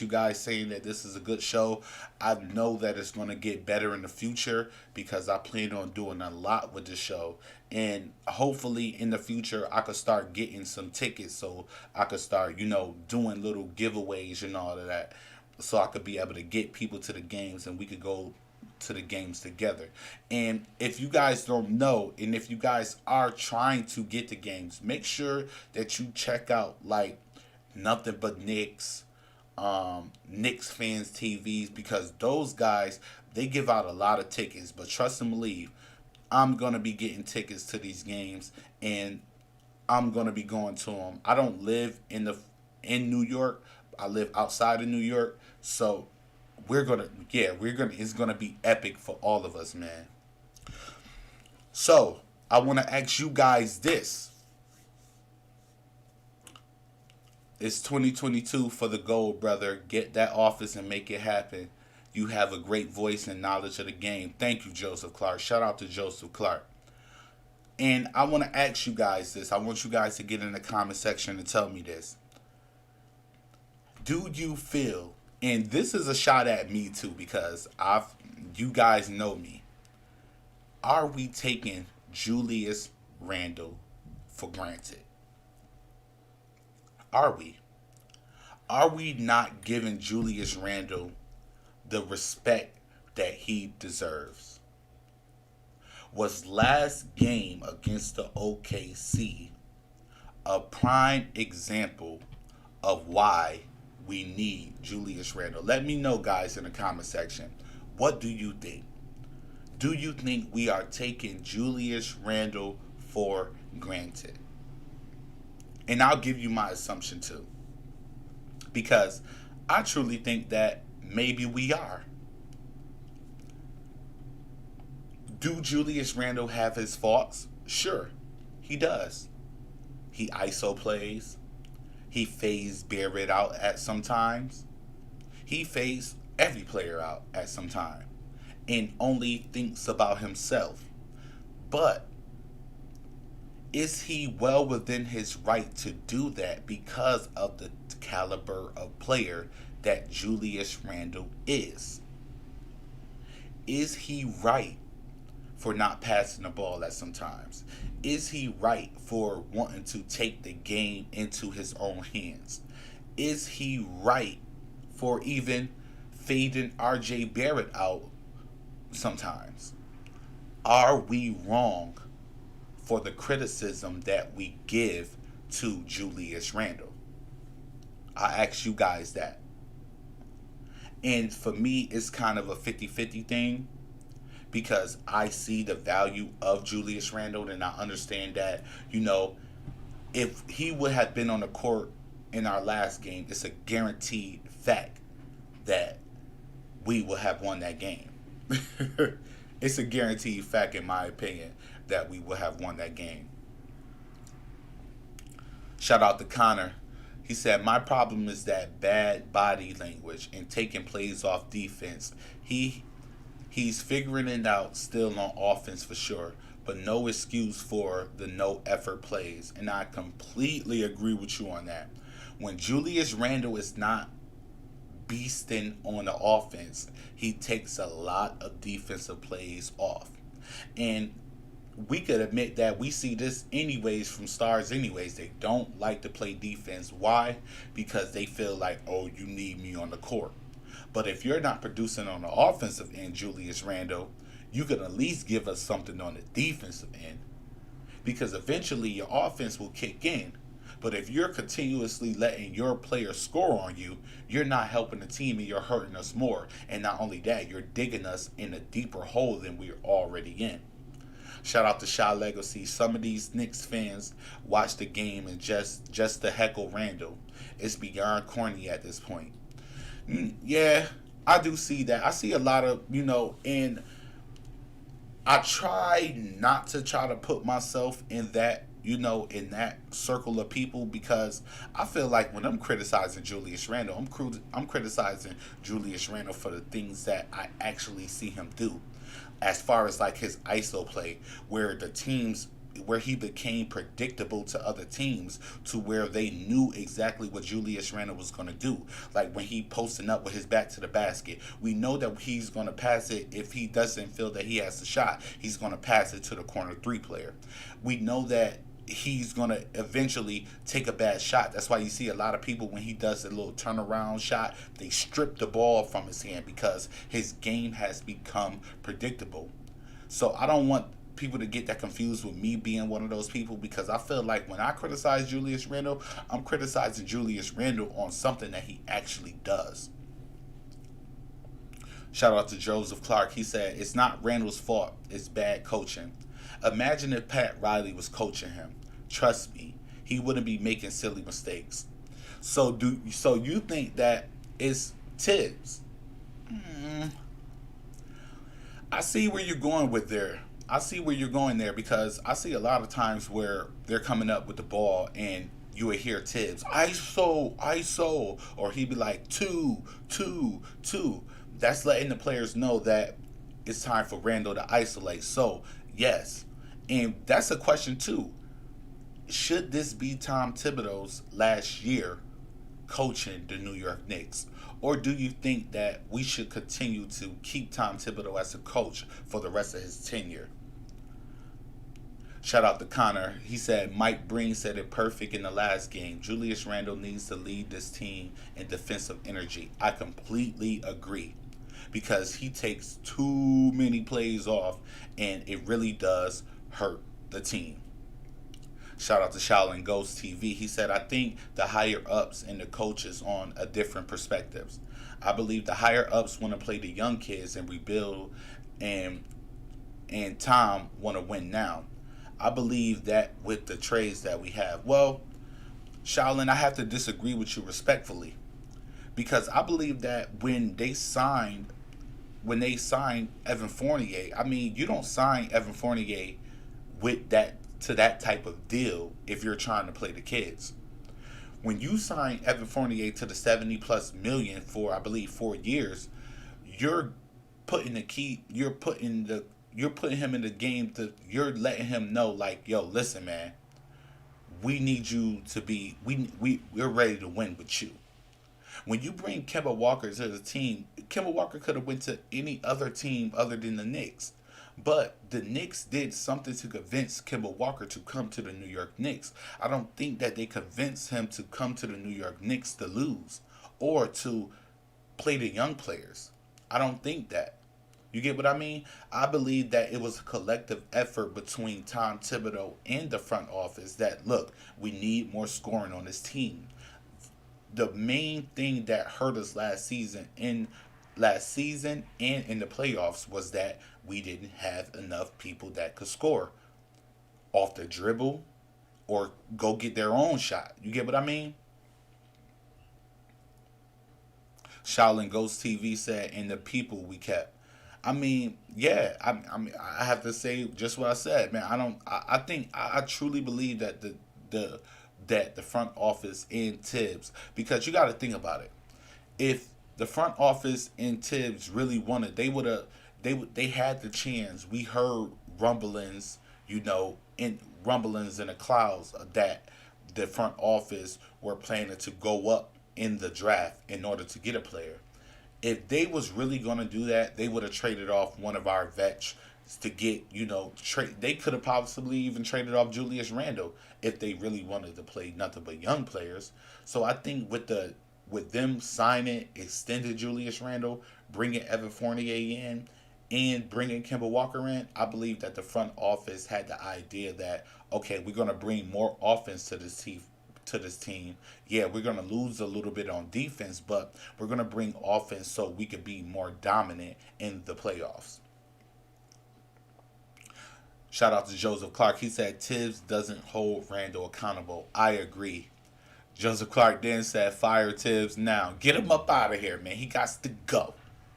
S2: you guys saying that this is a good show. I know that it's going to get better in the future because I plan on doing a lot with the show. And hopefully in the future I could start getting some tickets so I could start, doing little giveaways and all of that. So I could be able to get people to the games and we could go to the games together. And if you guys don't know, and if you guys are trying to get the games, make sure that you check out like Nothing But Knicks, Knicks Fans TVs, because those guys, they give out a lot of tickets. But trust and believe, I'm gonna be getting tickets to these games and I'm gonna be going to them. I don't live in New York. I live outside of New York, so it's gonna be epic for all of us, man. So I want to ask you guys this: it's 2022 for the gold, brother. Get that office and make it happen. You have a great voice and knowledge of the game. Thank you, Joseph Clark. Shout out to Joseph Clark. And I want to ask you guys this. I want you guys to get in the comment section and tell me this. Do you feel, and this is a shot at me too because you guys know me, are we taking Julius Randle for granted? Are we? Are we not giving Julius Randle the respect that he deserves? Was last game against the OKC a prime example of why we need Julius Randle? Let me know, guys, in the comment section. What do you think? Do you think we are taking Julius Randle for granted? And I'll give you my assumption too. Because I truly think that maybe we are. Do Julius Randle have his faults? Sure, he does. He ISO plays. He fades Barrett out at some times. He fades every player out at some time. And only thinks about himself. But is he well within his right to do that because of the caliber of player that Julius Randle is? Is he right for not passing the ball at some times? Is he right for wanting to take the game into his own hands? Is he right for even fading RJ Barrett out sometimes? Are we wrong for the criticism that we give to Julius Randle? I ask you guys that. And for me, it's kind of a 50-50 thing because I see the value of Julius Randle and I understand that, if he would have been on the court in our last game, it's a guaranteed fact that we would have won that game. It's a guaranteed fact, in my opinion, that we would have won that game. Shout out to Connor. He said, my problem is that bad body language and taking plays off defense. He's figuring it out still on offense for sure, but no excuse for the no effort plays. And I completely agree with you on that. When Julius Randle is not beasting on the offense, he takes a lot of defensive plays off. And we could admit that we see this anyways from stars anyways. They don't like to play defense. Why? Because they feel like, oh, you need me on the court. But if you're not producing on the offensive end, Julius Randle, you can at least give us something on the defensive end. Because eventually your offense will kick in. But if you're continuously letting your players score on you, you're not helping the team and you're hurting us more. And not only that, you're digging us in a deeper hole than we're already in. Shout out to Shy Legacy. Some of these Knicks fans watch the game and just to heckle Randle. It's beyond corny at this point. Yeah, I do see that. I see a lot of, and I try not to try to put myself in that, in that circle of people, because I feel like when I'm criticizing Julius Randle, I'm criticizing Julius Randle for the things that I actually see him do. As far as like his ISO play, where he became predictable to other teams, to where they knew exactly what Julius Randle was going to do. Like when he posting up with his back to the basket, we know that he's going to pass it. If he doesn't feel that he has the shot, he's going to pass it to the corner three player. We know that he's going to eventually take a bad shot. That's why you see a lot of people, when he does a little turnaround shot, they strip the ball from his hand because his game has become predictable. So I don't want people to get that confused with me being one of those people, because I feel like when I criticize Julius Randle, I'm criticizing Julius Randle on something that he actually does. Shout out to Joseph Clark. He said, it's not Randle's fault, it's bad coaching. Imagine if Pat Riley was coaching him. Trust me, he wouldn't be making silly mistakes. So you think that it's Tibbs? I see where you're going with there. I see where you're going there, because I see a lot of times where they're coming up with the ball and you would hear Tibbs, ISO, or he'd be like 2, 2, 2. That's letting the players know that it's time for Randle to isolate. So, yes. And that's a question too. Should this be Tom Thibodeau's last year coaching the New York Knicks? Or do you think that we should continue to keep Tom Thibodeau as a coach for the rest of his tenure? Shout out to Connor. He said, Mike Breen said it perfect in the last game. Julius Randle needs to lead this team in defensive energy. I completely agree, because he takes too many plays off and it really does hurt the team. Shout out to Shaolin Ghost TV. He said, I think the higher ups and the coaches on a different perspectives. I believe the higher ups want to play the young kids and rebuild, and Tom want to win now. I believe that with the trades that we have. Well, Shaolin, I have to disagree with you respectfully, because I believe that when they signed Evan Fournier, I mean, you don't sign Evan Fournier with that type of deal if you're trying to play the kids. When you sign Evan Fournier to the 70+ million for, I believe, 4 years, you're putting him in the game. You're letting him know, like, yo, listen, man, we need you to be, we're ready to win with you. When you bring Kemba Walker to the team, Kemba Walker could have went to any other team other than the Knicks. But the Knicks did something to convince Kemba Walker to come to the New York Knicks. I don't think that they convinced him to come to the New York Knicks to lose or to play the young players. I don't think that. You get what I mean? I believe that it was a collective effort between Tom Thibodeau and the front office that, look, we need more scoring on this team. The main thing that hurt us last season and in the playoffs was that we didn't have enough people that could score off the dribble or go get their own shot. You get what I mean? Shaolin Ghost TV said, and the people we kept. I mean, yeah, I have to say just what I said, man. I truly believe that the that the front office and Tibbs, because you got to think about it. If the front office and Tibbs really wanted, they would have, they had the chance. We heard rumblings, in rumblings in the clouds that the front office were planning to go up in the draft in order to get a player. If they was really going to do that, they would have traded off one of our vets to get, they could have possibly even traded off Julius Randle if they really wanted to play nothing but young players. So I think with them signing extended Julius Randle, bringing Evan Fournier in, and bringing Kemba Walker in, I believe that the front office had the idea that, okay, we're going to bring more offense to this team. Yeah, we're going to lose a little bit on defense, but we're going to bring offense so we could be more dominant in the playoffs. Shout out to Joseph Clark. He said Tibbs doesn't hold Randle accountable. I agree. Joseph Clark then said, fire Tibbs now. Get him up out of here, man. He got to go.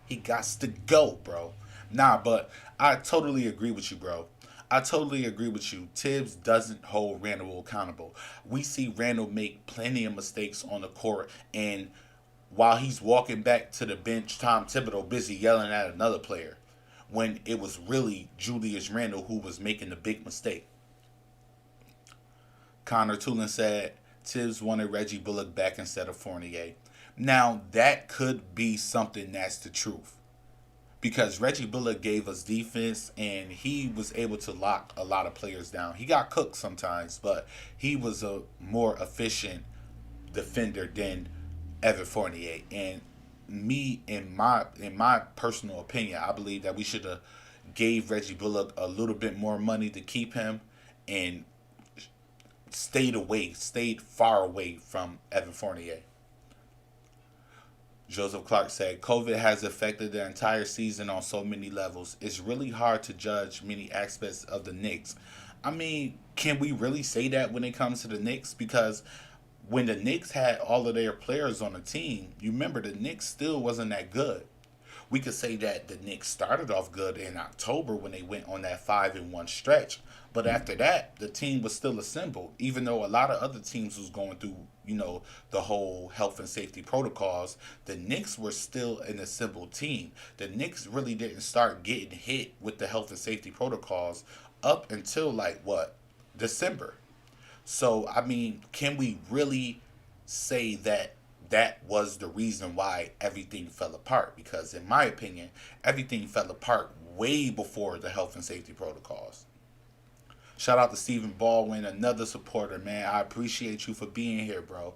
S2: He got to go, bro. Nah, but I totally agree with you, bro. I totally agree with you. Tibbs doesn't hold Randle accountable. We see Randle make plenty of mistakes on the court, and while he's walking back to the bench, Tom Thibodeau busy yelling at another player, when it was really Julius Randle who was making the big mistake. Connor Tulin said Tibbs wanted Reggie Bullock back instead of Fournier. Now, that could be something that's the truth. Because Reggie Bullock gave us defense and he was able to lock a lot of players down. He got cooked sometimes, but he was a more efficient defender than Evan Fournier. And me, in my personal opinion, I believe that we should have gave Reggie Bullock a little bit more money to keep him and stayed far away from Evan Fournier. Joseph Clark said, COVID has affected the entire season on so many levels. It's really hard to judge many aspects of the Knicks. I mean, can we really say that when it comes to the Knicks? Because when the Knicks had all of their players on the team, you remember the Knicks still wasn't that good. We could say that the Knicks started off good in October when they went on that 5-1 stretch. But after that, the team was still assembled, even though a lot of other teams was going through, the whole health and safety protocols. The Knicks were still an assembled team. The Knicks really didn't start getting hit with the health and safety protocols up until December. So, I mean, can we really say that that was the reason why everything fell apart? Because in my opinion, everything fell apart way before the health and safety protocols. Shout out to Stephen Baldwin, another supporter, man. I appreciate you for being here, bro.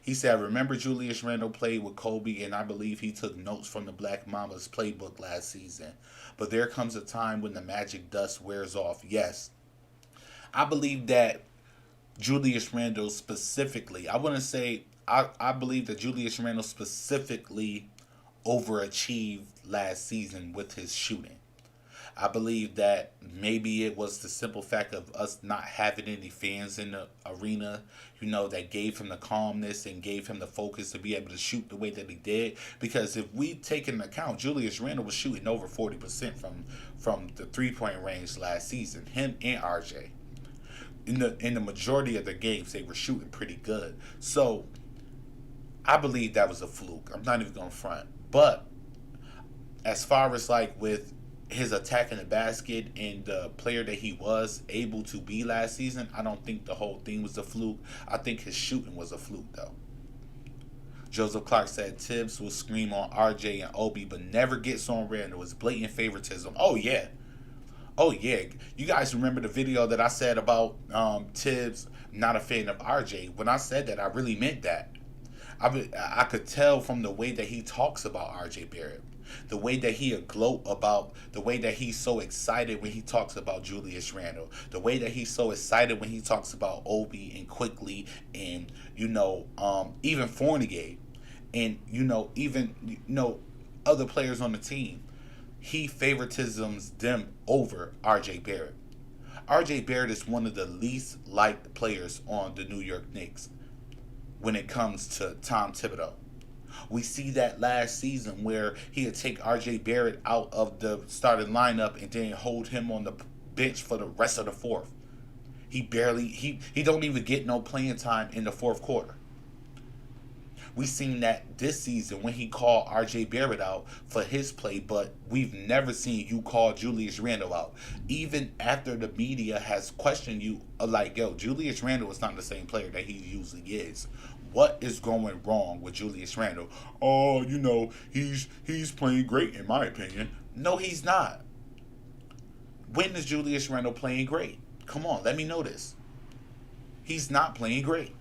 S2: He said, I remember Julius Randle played with Kobe, and I believe he took notes from the Black Mama's playbook last season. But there comes a time when the magic dust wears off. Yes. I believe that Julius Randle specifically, I believe that Julius Randle specifically overachieved last season with his shooting. I believe that maybe it was the simple fact of us not having any fans in the arena, that gave him the calmness and gave him the focus to be able to shoot the way that he did. Because if we take into account, Julius Randle was shooting over 40% from the three-point range last season, him and RJ. In the majority of their games, they were shooting pretty good. So I believe that was a fluke. I'm not even going to front. But as far as with his attack in the basket and the player that he was able to be last season, I don't think the whole thing was a fluke. I think his shooting was a fluke, though. Joseph Clark said Tibbs will scream on RJ and Obi, but never gets on Randle. It's blatant favoritism. Oh, yeah. You guys remember the video that I said about Tibbs not a fan of RJ? When I said that, I really meant that. I could tell from the way that he talks about RJ Barrett. The way that he gloat about, the way that he's so excited when he talks about Julius Randle, the way that he's so excited when he talks about Obi and Quickly and, even Fournier and, even, other players on the team. He favoritisms them over RJ Barrett. RJ Barrett is one of the least liked players on the New York Knicks when it comes to Tom Thibodeau. We see that last season where he would take RJ Barrett out of the starting lineup and then hold him on the bench for the rest of the fourth. He don't even get no playing time in the fourth quarter. We seen that this season when he called RJ Barrett out for his play, but we've never seen you call Julius Randle out. Even after the media has questioned you, like, yo, Julius Randle is not the same player that he usually is. What is going wrong with Julius Randle? Oh, he's playing great in my opinion. No, he's not. When is Julius Randle playing great? Come on, let me know this. He's not playing great.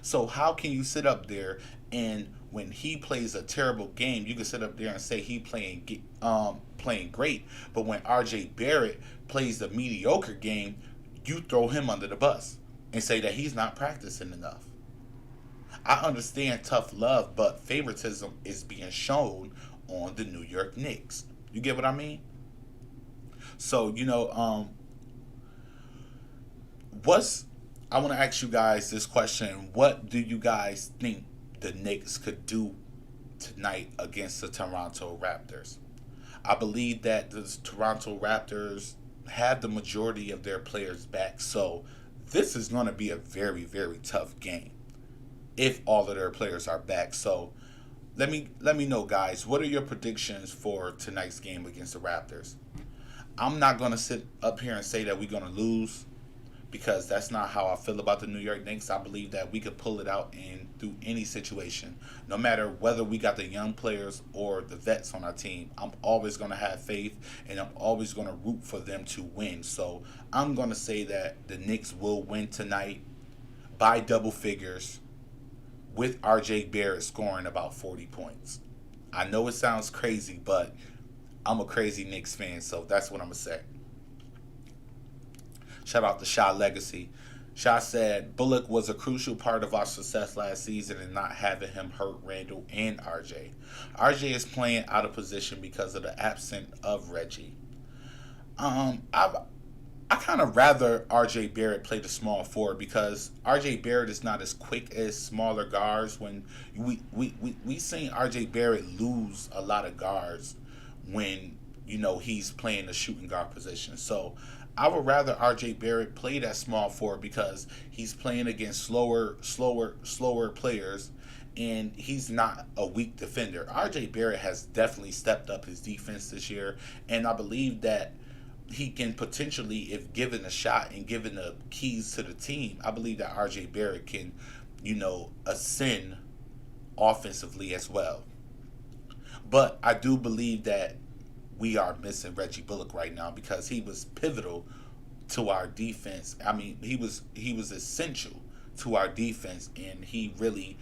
S2: So how can you sit up there and when he plays a terrible game, you can sit up there and say he playing great, but when RJ Barrett plays the mediocre game, you throw him under the bus and say that he's not practicing enough. I understand tough love, but favoritism is being shown on the New York Knicks. You get what I mean? So, I want to ask you guys this question. What do you guys think the Knicks could do tonight against the Toronto Raptors? I believe that the Toronto Raptors have the majority of their players back, so this is going to be a very, very tough game if all of their players are back. So let me know, guys, what are your predictions for tonight's game against the Raptors? I'm not going to sit up here and say that we're going to lose, because that's not how I feel about the New York Knicks. I believe that we could pull it out in through any situation. No matter whether we got the young players or the vets on our team, I'm always going to have faith, and I'm always going to root for them to win. So I'm going to say that the Knicks will win tonight by double figures with RJ Barrett scoring about 40 points. I know it sounds crazy, but I'm a crazy Knicks fan, so that's what I'm going to say. Shout out to Shaw Legacy. Shaw said, Bullock was a crucial part of our success last season and not having him hurt Randle and RJ. RJ is playing out of position because of the absence of Reggie. I kind of rather RJ Barrett play the small forward, because RJ Barrett is not as quick as smaller guards. When we seen RJ Barrett lose a lot of guards when he's playing the shooting guard position. So I would rather RJ Barrett play that small forward, because he's playing against slower players, and he's not a weak defender. RJ Barrett has definitely stepped up his defense this year, and I believe that he can potentially, if given a shot and given the keys to the team, I believe that RJ Barrett can, ascend offensively as well. But I do believe that we are missing Reggie Bullock right now, because he was pivotal to our defense. I mean, he was essential to our defense, and he really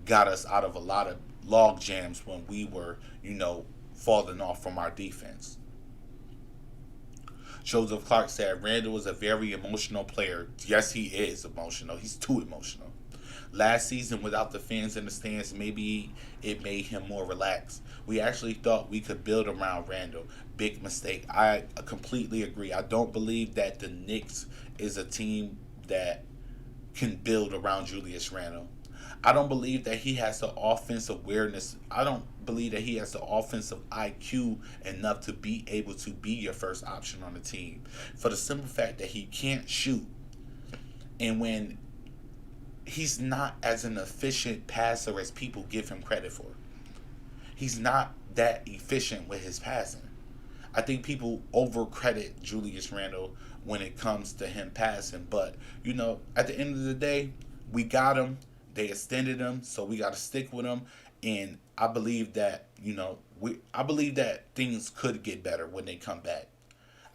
S2: got us out of a lot of log jams when we were, falling off from our defense. Joseph Clark said, Randle is a very emotional player. Yes, he is emotional. He's too emotional. Last season, without the fans in the stands, maybe it made him more relaxed. We actually thought we could build around Randle. Big mistake. I completely agree. I don't believe that the Knicks is a team that can build around Julius Randle. I don't believe that he has the offensive awareness. I don't believe that he has the offensive IQ enough to be able to be your first option on the team, for the simple fact that he can't shoot. And when he's not as an efficient passer as people give him credit for. He's not that efficient with his passing. I think people overcredit Julius Randle when it comes to him passing. But, at the end of the day, we got him. They extended him, so we got to stick with him. And I believe that, I believe that things could get better when they come back.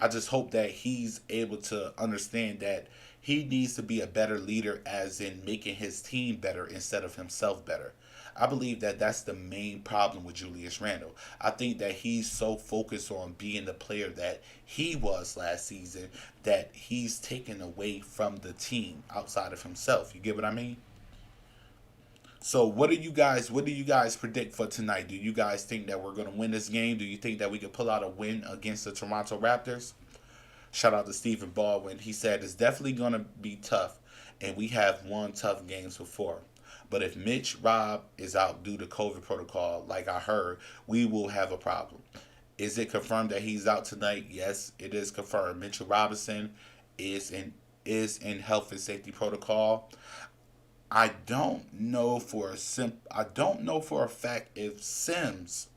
S2: I just hope that he's able to understand that he needs to be a better leader, as in making his team better instead of himself better. I believe that that's the main problem with Julius Randle. I think that he's so focused on being the player that he was last season that he's taken away from the team outside of himself. You get what I mean? So what do you guys predict for tonight? Do you guys think that we're going to win this game? Do you think that we could pull out a win against the Toronto Raptors? Shout out to Stephen Baldwin. He said it's definitely going to be tough, and we have won tough games before. But if Mitch Rob is out due to COVID protocol, like I heard, we will have a problem. Is it confirmed that he's out tonight? Yes, it is confirmed. Mitchell Robinson is is in health and safety protocol. I don't know for a fact if Sims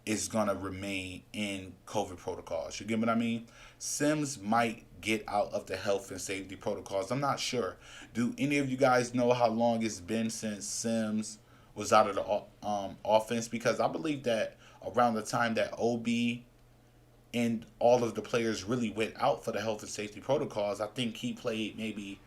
S2: is gonna remain in COVID protocols. You get what I mean? Sims might get out of the health and safety protocols. I'm not sure. Do any of you guys know how long it's been since Sims was out of the offense? Because I believe that around the time that OB and all of the players really went out for the health and safety protocols, I think he played maybe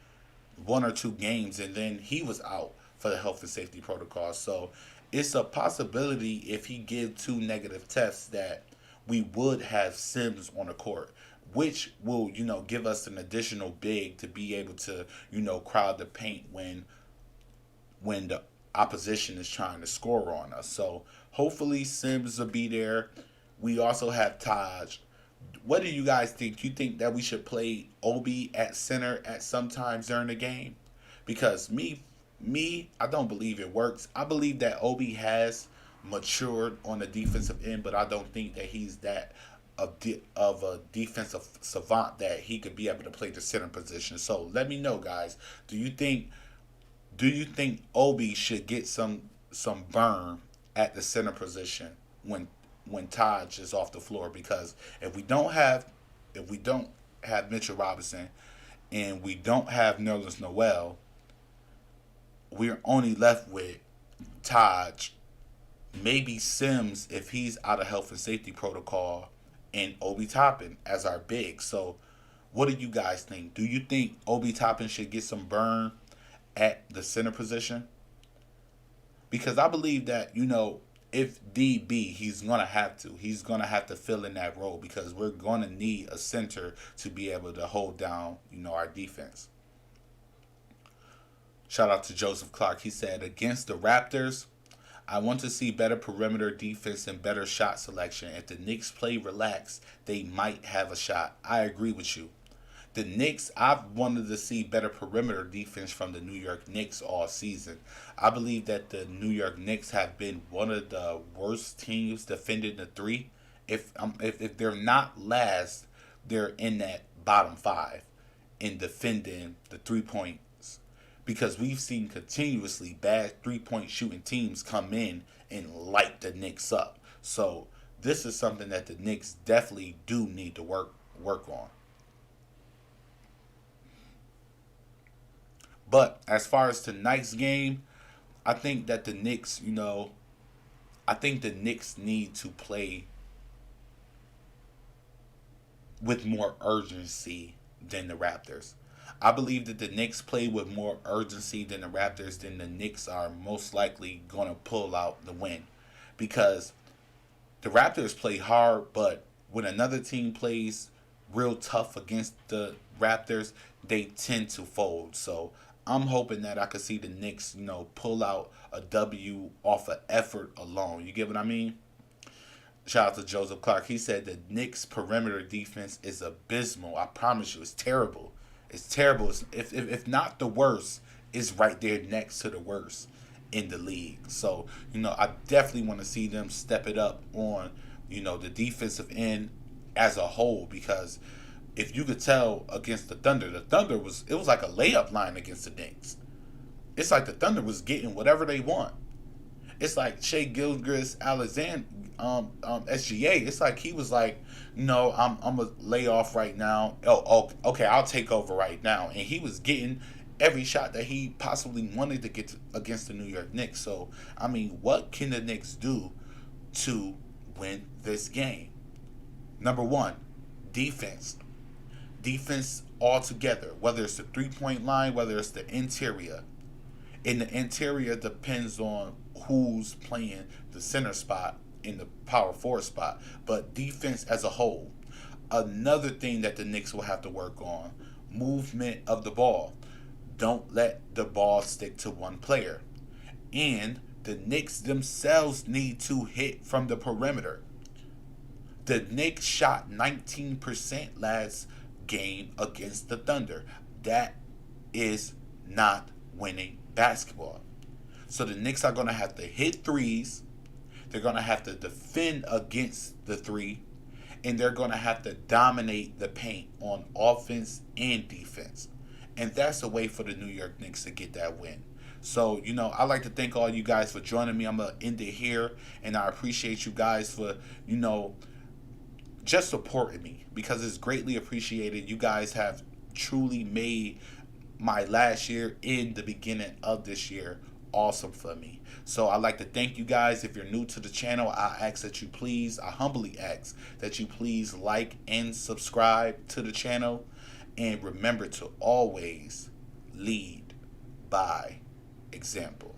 S2: one or two games and then he was out for the health and safety protocols. So it's a possibility if he gives two negative tests that we would have Sims on the court, which will, give us an additional big to be able to, crowd the paint when the opposition is trying to score on us. So hopefully Sims will be there. We also have Taj. What do you guys think? You think that we should play Obi at center at some times during the game? Because me, I don't believe it works. I believe that Obi has matured on the defensive end, but I don't think that he's that of a defensive savant that he could be able to play the center position. So let me know, guys. Do you think Obi should get some burn at the center position when Taj is off the floor? Because if we don't have Mitchell Robinson and we don't have Nerlens Noel, we're only left with Taj, maybe Sims if he's out of health and safety protocol, and Obi Toppin as our big. So what do you guys think? Do you think Obi Toppin should get some burn at the center position? Because I believe that, if DB, he's going to have to. He's going to have to fill in that role because we're going to need a center to be able to hold down, our defense. Shout out to Joseph Clark. He said, against the Raptors, I want to see better perimeter defense and better shot selection. If the Knicks play relaxed, they might have a shot. I agree with you. The Knicks, I've wanted to see better perimeter defense from the New York Knicks all season. I believe that the New York Knicks have been one of the worst teams defending the three. If they're not last, they're in that bottom five in defending the 3 points. Because we've seen continuously bad 3-point shooting teams come in and light the Knicks up. So this is something that the Knicks definitely do need to work on. But as far as tonight's game, I think that the Knicks, need to play with more urgency than the Raptors. I believe that the Knicks play with more urgency than the Raptors, then the Knicks are most likely going to pull out the win. Because the Raptors play hard, but when another team plays real tough against the Raptors, they tend to fold. So I'm hoping that I could see the Knicks, pull out a W off of effort alone. You get what I mean? Shout out to Joseph Clark. He said the Knicks' perimeter defense is abysmal. I promise you, it's terrible. It's terrible. If not the worst, it's right there next to the worst in the league. So, I definitely want to see them step it up on, the defensive end as a whole. Because if you could tell against the Thunder was like a layup line against the Knicks. It's like the Thunder was getting whatever they want. It's like Shai Gilgeous-Alexander, SGA. It's like he was like, I'm gonna lay off right now. Oh, okay, I'll take over right now. And he was getting every shot that he possibly wanted to get against the New York Knicks. So, what can the Knicks do to win this game? Number one, defense. Defense altogether, whether it's the 3-point line, whether it's the interior. And the interior depends on who's playing the center spot in the power forward spot. But defense as a whole. Another thing that the Knicks will have to work on, movement of the ball. Don't let the ball stick to one player. And the Knicks themselves need to hit from the perimeter. The Knicks shot 19% last game against the Thunder. That is not winning basketball. So the Knicks are going to have to hit threes. They're going to have to defend against the three. and they're going to have to dominate the paint on offense and defense. And that's a way for the New York Knicks to get that win. So, I'd like to thank all you guys for joining me. I'm going to end it here, and I appreciate you guys for, just supporting me, because it's greatly appreciated. You guys have truly made my last year and the beginning of this year awesome for me. So I'd like to thank you guys. If you're new to the channel, I humbly ask that you please like and subscribe to the channel, and remember to always lead by example.